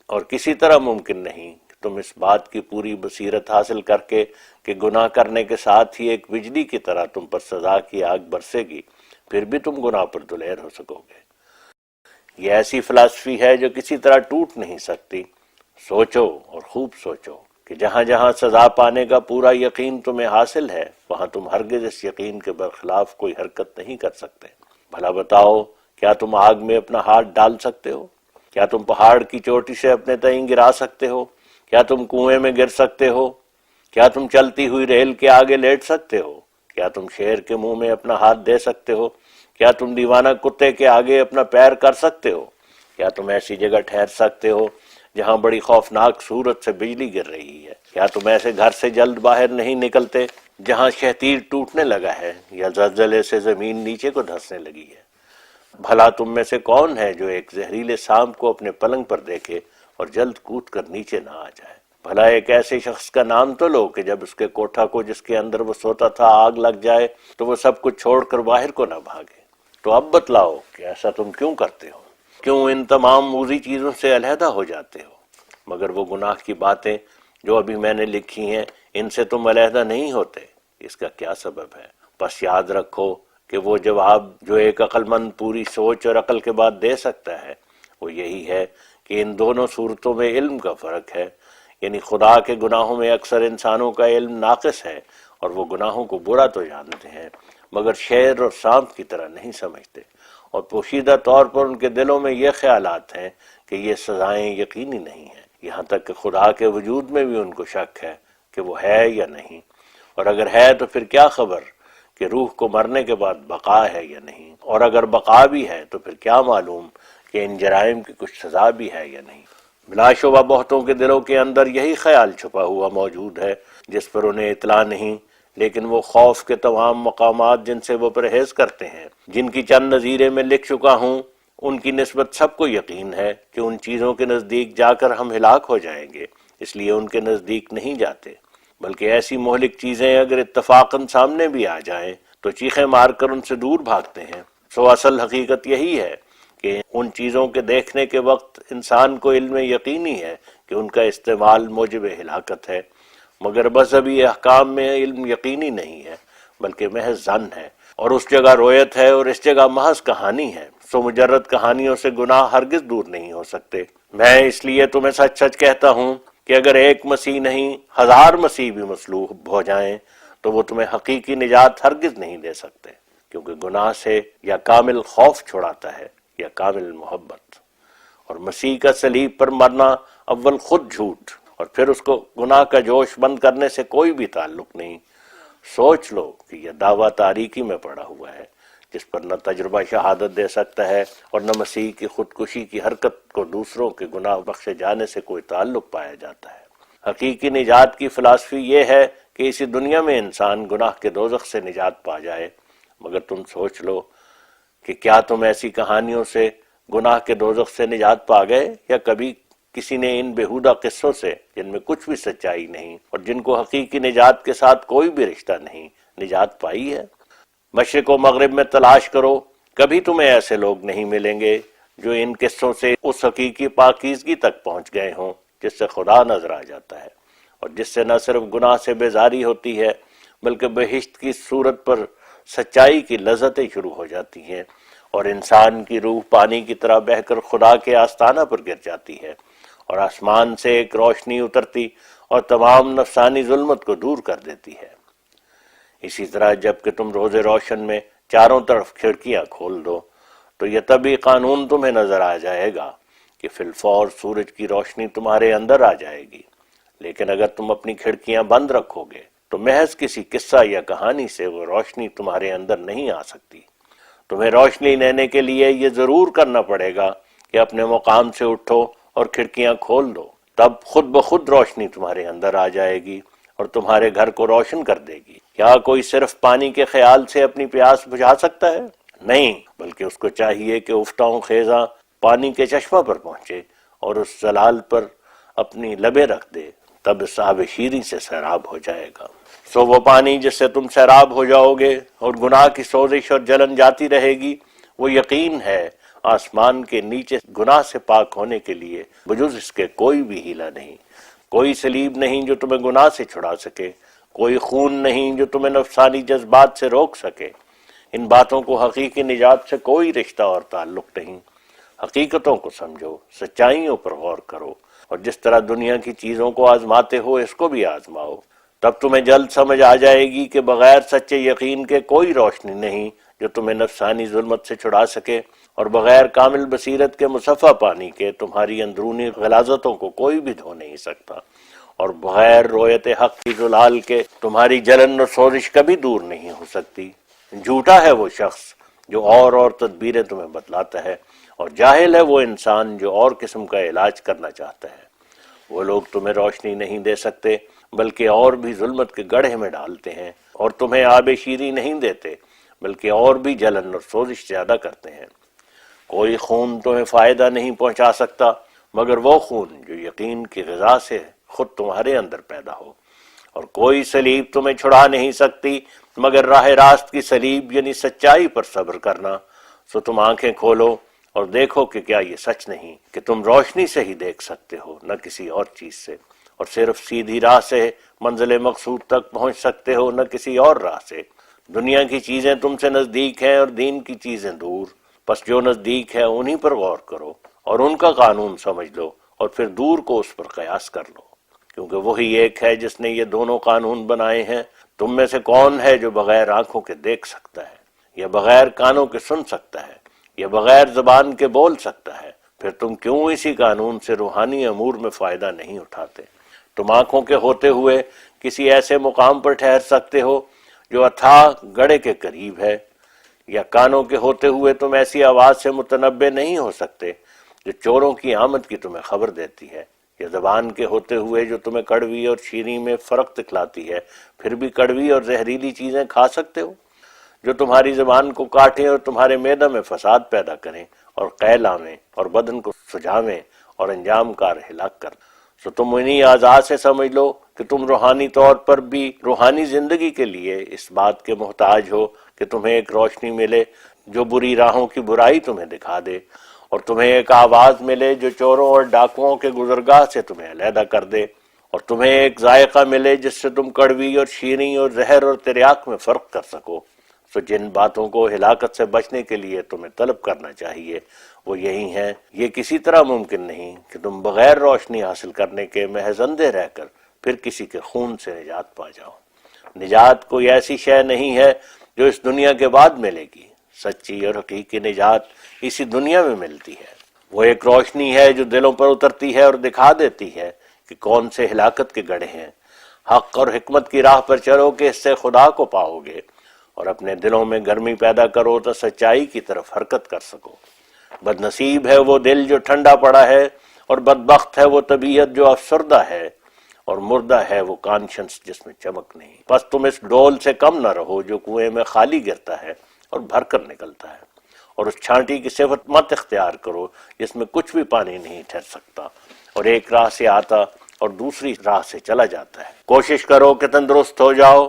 اور کسی طرح ممکن نہیں کہ تم اس بات کی پوری بصیرت حاصل کر کے کہ گناہ کرنے کے ساتھ ہی ایک بجلی کی طرح تم پر سزا کی آگ برسے گی، پھر بھی تم گناہ پر دلیر ہو سکو گے۔ یہ ایسی فلسفی ہے جو کسی طرح ٹوٹ نہیں سکتی۔ سوچو اور خوب سوچو کہ جہاں جہاں سزا پانے کا پورا یقین تمہیں حاصل ہے، وہاں تم ہرگز اس یقین کے برخلاف کوئی حرکت نہیں کر سکتے۔ بھلا بتاؤ، کیا تم آگ میں اپنا ہاتھ ڈال سکتے ہو؟ کیا تم پہاڑ کی چوٹی سے اپنے تئیں گرا سکتے ہو؟ کیا تم کنویں میں گر سکتے ہو؟ کیا تم چلتی ہوئی ریل کے آگے لیٹ سکتے ہو؟ کیا تم شیر کے منہ میں اپنا ہاتھ دے سکتے ہو؟ کیا تم دیوانہ کتے کے آگے اپنا پیر کر سکتے ہو؟ کیا تم ایسی جگہ ٹھہر سکتے ہو جہاں بڑی خوفناک صورت سے بجلی گر رہی ہے؟ کیا تم ایسے گھر سے جلد باہر نہیں نکلتے جہاں شہتیر ٹوٹنے لگا ہے یا زلزلے سے زمین نیچے کو دھنسنے لگی ہے؟ بھلا تم میں سے کون ہے جو ایک زہریلے سانپ کو اپنے پلنگ پر دیکھے اور جلد کود کر نیچے نہ آ جائے؟ بھلا ایک ایسے شخص کا نام تو لو کہ جب اس کے کوٹھا کو جس کے اندر وہ سوتا تھا آگ لگ جائے تو وہ سب کچھ چھوڑ کر باہر کو نہ بھاگے۔ تو اب بتلاؤ کہ ایسا تم کیوں کرتے ہو؟ کیوں ان تمام موذی چیزوں سے علیحدہ ہو جاتے ہو؟ مگر وہ گناہ کی باتیں جو ابھی میں نے لکھی ہیں، ان سے تم علیحدہ نہیں ہوتے، اس کا کیا سبب ہے؟ بس یاد رکھو کہ وہ جواب جو ایک عقل مند پوری سوچ اور عقل کے بعد دے سکتا ہے وہ یہی ہے کہ ان دونوں صورتوں میں علم کا فرق ہے، یعنی خدا کے گناہوں میں اکثر انسانوں کا علم ناقص ہے اور وہ گناہوں کو برا تو جانتے ہیں مگر شیر اور سانپ کی طرح نہیں سمجھتے، اور پوشیدہ طور پر ان کے دلوں میں یہ خیالات ہیں کہ یہ سزائیں یقینی نہیں ہیں، یہاں تک کہ خدا کے وجود میں بھی ان کو شک ہے کہ وہ ہے یا نہیں، اور اگر ہے تو پھر کیا خبر کہ روح کو مرنے کے بعد بقا ہے یا نہیں، اور اگر بقا بھی ہے تو پھر کیا معلوم کہ ان جرائم کی کچھ سزا بھی ہے یا نہیں۔ بلا شبہ بہتوں کے دلوں کے اندر یہی خیال چھپا ہوا موجود ہے جس پر انہیں اطلاع نہیں، لیکن وہ خوف کے تمام مقامات جن سے وہ پرہیز کرتے ہیں، جن کی چند نظیریں میں لکھ چکا ہوں، ان کی نسبت سب کو یقین ہے کہ ان چیزوں کے نزدیک جا کر ہم ہلاک ہو جائیں گے، اس لیے ان کے نزدیک نہیں جاتے، بلکہ ایسی مہلک چیزیں اگر اتفاقاً سامنے بھی آ جائیں تو چیخیں مار کر ان سے دور بھاگتے ہیں۔ سو اصل حقیقت یہی ہے کہ ان چیزوں کے دیکھنے کے وقت انسان کو علم یقینی ہے کہ ان کا استعمال موجب ہلاکت ہے، مگر مذہبی احکام میں علم یقینی نہیں ہے بلکہ محض ظن ہے، اور اس جگہ رویت ہے اور اس جگہ محض کہانی ہے، سو مجرد کہانیوں سے گناہ ہرگز دور نہیں ہو سکتے۔ میں اس لیے تمہیں سچ سچ کہتا ہوں کہ اگر ایک مسیح نہیں 1000 مسیح بھی مصلوب ہو جائیں تو وہ تمہیں حقیقی نجات ہرگز نہیں دے سکتے، کیونکہ گناہ سے یا کامل خوف چھڑاتا ہے یا کامل محبت، اور مسیح کا صلیب پر مرنا اول خود جھوٹ اور پھر اس کو گناہ کا جوش بند کرنے سے کوئی بھی تعلق نہیں۔ سوچ لو کہ یہ دعویٰ تاریکی میں پڑا ہوا ہے جس پر نہ تجربہ شہادت دے سکتا ہے اور نہ مسیح کی خودکشی کی حرکت کو دوسروں کے گناہ بخشے جانے سے کوئی تعلق پایا جاتا ہے۔ حقیقی نجات کی فلسفی یہ ہے کہ اسی دنیا میں انسان گناہ کے دوزخ سے نجات پا جائے، مگر تم سوچ لو کہ کیا تم ایسی کہانیوں سے گناہ کے دوزخ سے نجات پا گئے، یا کبھی کسی نے ان بیہودہ قصوں سے جن میں کچھ بھی سچائی نہیں اور جن کو حقیقی نجات کے ساتھ کوئی بھی رشتہ نہیں، نجات پائی ہے؟ مشرق و مغرب میں تلاش کرو، کبھی تمہیں ایسے لوگ نہیں ملیں گے جو ان قصوں سے اس حقیقی پاکیزگی تک پہنچ گئے ہوں جس سے خدا نظر آ جاتا ہے، اور جس سے نہ صرف گناہ سے بیزاری ہوتی ہے بلکہ بہشت کی صورت پر سچائی کی لذتیں شروع ہو جاتی ہیں، اور انسان کی روح پانی کی طرح بہہ کر خدا کے آستانہ پر گر جاتی ہے، اور آسمان سے ایک روشنی اترتی اور تمام نفسانی ظلمت کو دور کر دیتی ہے۔ اسی طرح جب کہ تم روز روشن میں چاروں طرف کھڑکیاں کھول دو تو یہ طبی قانون تمہیں نظر آ جائے گا کہ فی الفور سورج کی روشنی تمہارے اندر آ جائے گی، لیکن اگر تم اپنی کھڑکیاں بند رکھو گے تو محض کسی قصہ یا کہانی سے وہ روشنی تمہارے اندر نہیں آ سکتی۔ تمہیں روشنی لینے کے لیے یہ ضرور کرنا پڑے گا کہ اپنے مقام سے اٹھو اور کھڑکیاں کھول دو، تب خود بخود روشنی تمہارے اندر آ جائے گی اور تمہارے گھر کو روشن کر دے گی۔ کیا کوئی صرف پانی کے خیال سے اپنی پیاس بجھا سکتا ہے؟ نہیں، بلکہ اس کو چاہیے کہ افتاؤں خیزاں پانی کے چشمہ پر پہنچے اور اس زلال پر اپنی لبیں رکھ دے، تب اس آب شیریں سے سیراب ہو جائے گا۔ سو وہ پانی جس سے تم سیراب ہو جاؤ گے اور گناہ کی سوزش اور جلن جاتی رہے گی، وہ یقین ہے آسمان کے نیچے گناہ سے پاک ہونے کے لیے بجز اس کے کوئی بھی ہیلہ نہیں، کوئی صلیب نہیں جو تمہیں گناہ سے چھڑا سکے، کوئی خون نہیں جو تمہیں نفسانی جذبات سے روک سکے۔ ان باتوں کو حقیقی نجات سے کوئی رشتہ اور تعلق نہیں۔ حقیقتوں کو سمجھو، سچائیوں پر غور کرو، اور جس طرح دنیا کی چیزوں کو آزماتے ہو اس کو بھی آزماؤ، تب تمہیں جلد سمجھ آ جائے گی کہ بغیر سچے یقین کے کوئی روشنی نہیں جو تمہیں نفسانی ظلمت سے چھڑا سکے، اور بغیر کامل بصیرت کے مصفا پانی کے تمہاری اندرونی غلاظتوں کو کوئی بھی دھو نہیں سکتا، اور بغیر رویت حق کی زلال کے تمہاری جلن اور سوزش کبھی دور نہیں ہو سکتی۔ جھوٹا ہے وہ شخص جو اور تدبیریں تمہیں بتلاتا ہے، اور جاہل ہے وہ انسان جو اور قسم کا علاج کرنا چاہتا ہے۔ وہ لوگ تمہیں روشنی نہیں دے سکتے بلکہ اور بھی ظلمت کے گڑھے میں ڈالتے ہیں، اور تمہیں آب شیریں نہیں دیتے بلکہ اور بھی جلن اور سوزش زیادہ کرتے ہیں۔ کوئی خون تمہیں فائدہ نہیں پہنچا سکتا مگر وہ خون جو یقین کی غذا سے خود تمہارے اندر پیدا ہو، اور کوئی صلیب تمہیں چھڑا نہیں سکتی مگر راہ راست کی صلیب یعنی سچائی پر صبر کرنا۔ سو تم آنکھیں کھولو اور دیکھو کہ کیا یہ سچ نہیں کہ تم روشنی سے ہی دیکھ سکتے ہو، نہ کسی اور چیز سے، اور صرف سیدھی راہ سے منزل مقصود تک پہنچ سکتے ہو، نہ کسی اور راہ سے۔ دنیا کی چیزیں تم سے نزدیک ہیں اور دین کی چیزیں دور، پس جو نزدیک ہے انہی پر غور کرو اور ان کا قانون سمجھ لو، اور پھر دور کو اس پر قیاس کر لو، کیونکہ وہی ایک ہے جس نے یہ دونوں قانون بنائے ہیں۔ تم میں سے کون ہے جو بغیر آنکھوں کے دیکھ سکتا ہے، یا بغیر کانوں کے سن سکتا ہے، یا بغیر زبان کے بول سکتا ہے؟ پھر تم کیوں اسی قانون سے روحانی امور میں فائدہ نہیں اٹھاتے؟ تم آنکھوں کے ہوتے ہوئے کسی ایسے مقام پر ٹھہر سکتے ہو جو اتھاہ گڑھے کے قریب ہے، یا کانوں کے ہوتے ہوئے تم ایسی آواز سے متنبع نہیں ہو سکتے جو چوروں کی آمد کی تمہیں خبر دیتی ہے، یا زبان کے ہوتے ہوئے جو تمہیں کڑوی اور شیریں میں فرق دکھلاتی ہے، پھر بھی کڑوی اور زہریلی چیزیں کھا سکتے ہو، جو تمہاری زبان کو کاٹیں اور تمہارے معدہ میں فساد پیدا کریں اور قے لائیں اور بدن کو سجاویں اور انجام کار ہلاک کر۔ سو تم انہی اعضاء سے سمجھ لو کہ تم روحانی طور پر بھی روحانی زندگی کے لیے اس بات کے محتاج ہو کہ تمہیں ایک روشنی ملے جو بری راہوں کی برائی تمہیں دکھا دے، اور تمہیں ایک آواز ملے جو چوروں اور ڈاکوؤں کے گزرگاہ سے تمہیں علیحدہ کر دے، اور تمہیں ایک ذائقہ ملے جس سے تم کڑوی اور شیریں اور زہر اور تریاک میں فرق کر سکو۔ سو جن باتوں کو ہلاکت سے بچنے کے لیے تمہیں طلب کرنا چاہیے وہ یہی ہیں۔ یہ کسی طرح ممکن نہیں کہ تم بغیر روشنی حاصل کرنے کے محض اندھے رہ کر پھر کسی کے خون سے نجات پا جاؤ۔ نجات کوئی ایسی شے نہیں ہے جو اس دنیا کے بعد ملے گی، سچی اور حقیقی نجات اسی دنیا میں ملتی ہے۔ وہ ایک روشنی ہے جو دلوں پر اترتی ہے اور دکھا دیتی ہے کہ کون سے ہلاکت کے گڑھے ہیں۔ حق اور حکمت کی راہ پر چلو کہ اس سے خدا کو پاؤ گے، اور اپنے دلوں میں گرمی پیدا کرو تو سچائی کی طرف حرکت کر سکو۔ بد نصیب ہے وہ دل جو ٹھنڈا پڑا ہے، اور بدبخت ہے وہ طبیعت جو افسردہ ہے، اور مردہ ہے وہ کانشنس جس میں چمک نہیں۔ بس تم اس ڈول سے کم نہ رہو جو کنویں میں خالی گرتا ہے اور بھر کر نکلتا ہے، اور اس چھانٹی کی صفت مت اختیار کرو جس میں کچھ بھی پانی نہیں ٹھہر سکتا، اور ایک راہ سے آتا اور دوسری راہ سے چلا جاتا ہے۔ کوشش کرو کہ تندرست ہو جاؤ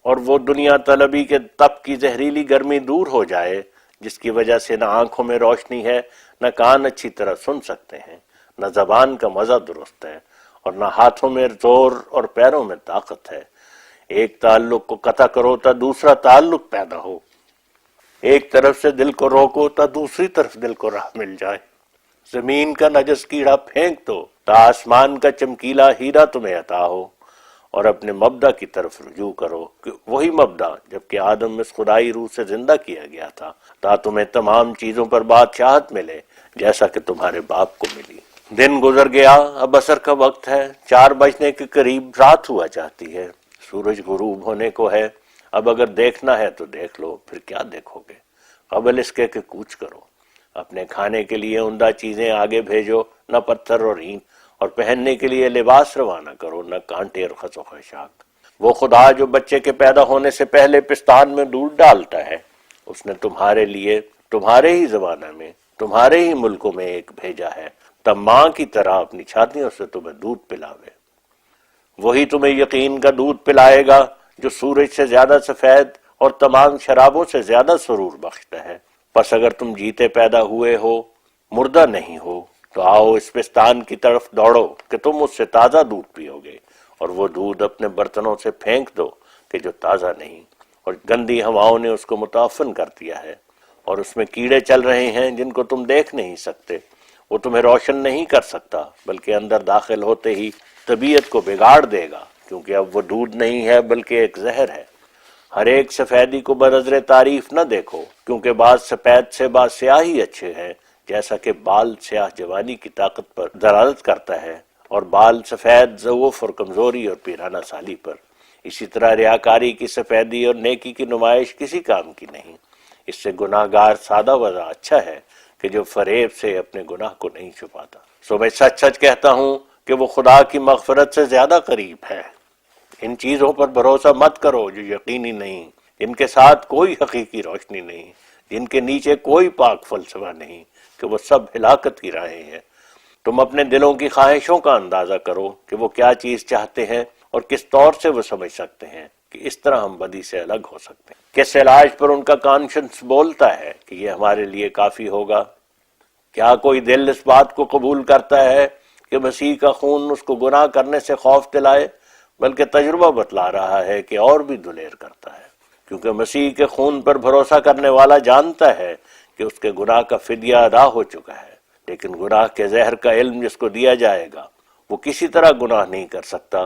اور وہ دنیا طلبی کے تپ کی زہریلی گرمی دور ہو جائے جس کی وجہ سے نہ آنکھوں میں روشنی ہے، نہ کان اچھی طرح سن سکتے ہیں، نہ زبان کا مزہ درست ہے، اور نہ ہاتھوں میں زور اور پیروں میں طاقت ہے۔ ایک تعلق کو قطع کرو تا دوسرا تعلق پیدا ہو، ایک طرف سے دل کو روکو تا دوسری طرف دل کو راہ مل جائے۔ زمین کا نجس کیڑا پھینک دو تا آسمان کا چمکیلا ہیرا تمہیں عطا ہو، اور اپنے مبدا کی طرف رجوع کرو کہ وہی مبدا جبکہ آدم اس خدائی روح سے زندہ کیا گیا تھا، تا تمہیں تمام چیزوں پر بادشاہت ملے جیسا کہ تمہارے باپ کو ملی۔ دن گزر گیا، اب عصر کا وقت ہے، 4 بجنے کے قریب رات ہوا چاہتی ہے، سورج غروب ہونے کو ہے۔ اب اگر دیکھنا ہے تو دیکھ لو، پھر کیا دیکھو گے؟ قبل اس کے کہ کوچ کرو۔ اپنے کھانے کے لیے عمدہ چیزیں آگے بھیجو، نہ پتھر اور اینٹ، اور پہننے کے لیے لباس روانہ کرو، نہ کانٹے اور خس و خاشاک۔ وہ خدا جو بچے کے پیدا ہونے سے پہلے پستان میں دودھ ڈالتا ہے، اس نے تمہارے لیے تمہارے ہی زمانہ میں تمہارے ہی ملکوں میں ایک بھیجا ہے، تب ماں کی طرح اپنی چھاتیوں سے تمہیں دودھ پلاوے۔ وہی تمہیں یقین کا دودھ پلائے گا جو سورج سے زیادہ سفید اور تمام شرابوں سے زیادہ سرور بخشتا ہے۔ پس اگر تم جیتے پیدا ہوئے ہو، مردہ نہیں ہو، تو آؤ اس پستان کی طرف دوڑو کہ تم اس سے تازہ دودھ پیو گے، اور وہ دودھ اپنے برتنوں سے پھینک دو کہ جو تازہ نہیں، اور گندی ہواؤں نے اس کو متعفن کر دیا ہے، اور اس میں کیڑے چل رہے ہیں جن کو تم دیکھ نہیں سکتے۔ وہ تمہیں روشن نہیں کر سکتا، بلکہ اندر داخل ہوتے ہی طبیعت کو بگاڑ دے گا، کیونکہ اب وہ دودھ نہیں ہے بلکہ ایک زہر ہے۔ ہر ایک سفیدی کو بنظر تعریف نہ دیکھو، کیونکہ بعض سفید سے بعض سیاہی اچھے ہیں، جیسا کہ بال سیاہ جوانی کی طاقت پر دلالت کرتا ہے، اور بال سفید ضعف اور کمزوری اور پیرانہ سالی پر۔ اسی طرح ریاکاری کی سفیدی اور نیکی کی نمائش کسی کام کی نہیں۔ اس سے گناہ گار سادہ وضع اچھا ہے کہ جو فریب سے اپنے گناہ کو نہیں چھپاتا۔ سو میں سچ سچ کہتا ہوں کہ وہ خدا کی مغفرت سے زیادہ قریب ہے۔ ان چیزوں پر بھروسہ مت کرو جو یقینی نہیں، جن کے ساتھ کوئی حقیقی روشنی نہیں، جن کے نیچے کوئی پاک فلسفہ نہیں، کہ وہ سب ہلاکت کی راہیں ہیں۔ تم اپنے دلوں کی خواہشوں کا اندازہ کرو کہ وہ کیا چیز چاہتے ہیں، اور کس طور سے وہ سمجھ سکتے ہیں کہ اس طرح ہم بدی سے الگ ہو سکتے ہیں۔ کس علاج پر ان کا کانشنس بولتا ہے کہ یہ ہمارے لیے کافی ہوگا؟ کیا کوئی دل اس بات کو قبول کرتا ہے کہ مسیح کا خون اس کو گناہ کرنے سے خوف دلائے؟ بلکہ تجربہ بتلا رہا ہے کہ اور بھی دلیر کرتا ہے، کیونکہ مسیح کے خون پر بھروسہ کرنے والا جانتا ہے کہ اس کے گناہ کا فدیہ ادا ہو چکا ہے۔ لیکن گناہ کے زہر کا علم جس کو دیا جائے گا، وہ کسی طرح گناہ نہیں کر سکتا،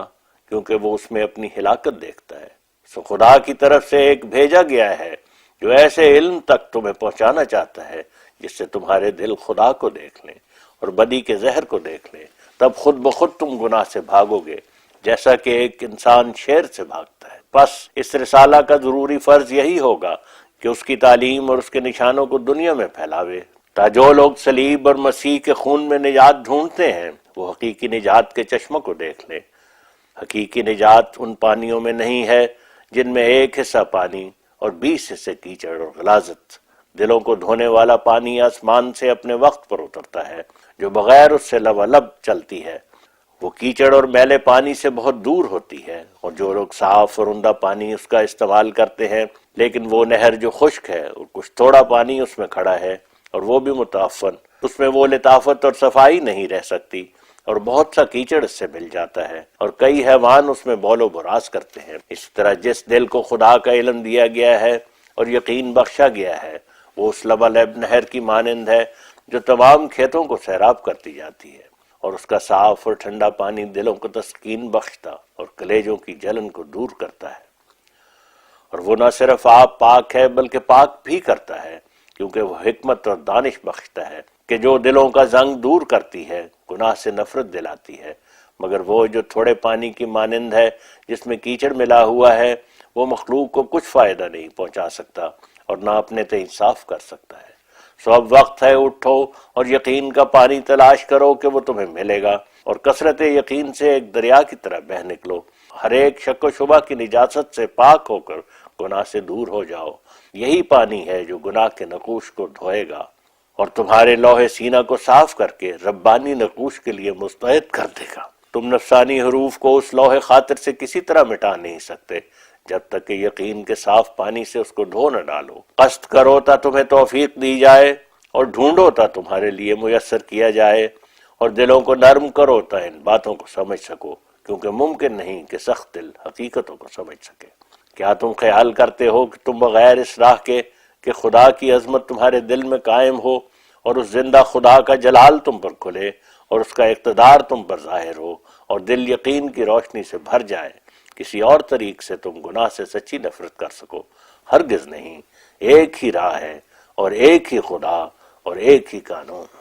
کیونکہ وہ اس میں اپنی ہلاکت دیکھتا ہے۔ سو خدا کی طرف سے ایک بھیجا گیا ہے جو ایسے علم تک تمہیں پہنچانا چاہتا ہے جس سے تمہارے دل خدا کو دیکھ لیں اور بدی کے زہر کو دیکھ لیں، تب خود بخود تم گناہ سے بھاگو گے، جیسا کہ ایک انسان شیر سے بھاگتا ہے۔ پس اس رسالہ کا ضروری فرض یہی ہوگا کہ اس کی تعلیم اور اس کے نشانوں کو دنیا میں پھیلاوے، تا جو لوگ صلیب اور مسیح کے خون میں نجات ڈھونڈتے ہیں وہ حقیقی نجات کے چشموں کو دیکھ لیں۔ حقیقی نجات ان پانیوں میں نہیں ہے جن میں 1 حصہ پانی اور 20 حصے کیچڑ اور غلاظت۔ دلوں کو دھونے والا پانی آسمان سے اپنے وقت پر اترتا ہے، جو بغیر اس سے لبالب چلتی ہے۔ وہ کیچڑ اور میلے پانی سے بہت دور ہوتی ہے، اور جو لوگ صاف اور عمدہ پانی اس کا استعمال کرتے ہیں، لیکن وہ نہر جو خشک ہے اور کچھ تھوڑا پانی اس میں کھڑا ہے اور وہ بھی متعفن، اس میں وہ لطافت اور صفائی نہیں رہ سکتی، اور بہت سا کیچڑ اس سے مل جاتا ہے، اور کئی حیوان اس میں بول و براز کرتے ہیں۔ اس طرح جس دل کو خدا کا علم دیا گیا ہے اور یقین بخشا گیا ہے، وہ اس لبالب نہر کی مانند ہے جو تمام کھیتوں کو سیراب کرتی جاتی ہے، اور اس کا صاف اور ٹھنڈا پانی دلوں کو تسکین بخشتا اور کلیجوں کی جلن کو دور کرتا ہے۔ اور وہ نہ صرف آپ پاک ہے بلکہ پاک بھی کرتا ہے، کیونکہ وہ حکمت اور دانش بخشتا ہے کہ جو دلوں کا زنگ دور کرتی ہے، گناہ سے نفرت دلاتی ہے۔ مگر وہ جو تھوڑے پانی کی مانند ہے جس میں کیچڑ ملا ہوا ہے، وہ مخلوق کو کچھ فائدہ نہیں پہنچا سکتا اور نہ اپنے تئیں صاف کر سکتا ہے۔ سو اب وقت ہے، اٹھو اور یقین کا پانی تلاش کرو کہ وہ تمہیں ملے گا، اور کثرت یقین سے ایک دریا کی طرح بہہ نکلو۔ ہر ایک شک و شبہ کی نجاست سے پاک ہو کر گناہ سے دور ہو جاؤ۔ یہی پانی ہے جو گناہ کے نقوش کو دھوئے گا اور تمہارے لوح سینہ کو صاف کر کے ربانی نقوش کے لیے مستعد کر دے گا۔ تم نفسانی حروف کو اس لوح خاطر سے کسی طرح مٹا نہیں سکتے جب تک کہ یقین کے صاف پانی سے اس کو دھو نہ ڈالو۔ قصد کرو تا تمہیں توفیق دی جائے، اور ڈھونڈو تا تمہارے لیے میسر کیا جائے، اور دلوں کو نرم کرو تا ان باتوں کو سمجھ سکو، کیونکہ ممکن نہیں کہ سخت دل حقیقتوں کو سمجھ سکے۔ کیا تم خیال کرتے ہو کہ تم بغیر اس راہ کے کہ خدا کی عظمت تمہارے دل میں قائم ہو اور اس زندہ خدا کا جلال تم پر کھلے اور اس کا اقتدار تم پر ظاہر ہو اور دل یقین کی روشنی سے بھر جائے، کسی اور طریق سے تم گناہ سے سچی نفرت کر سکو؟ ہرگز نہیں۔ ایک ہی راہ ہے اور ایک ہی خدا اور ایک ہی قانون۔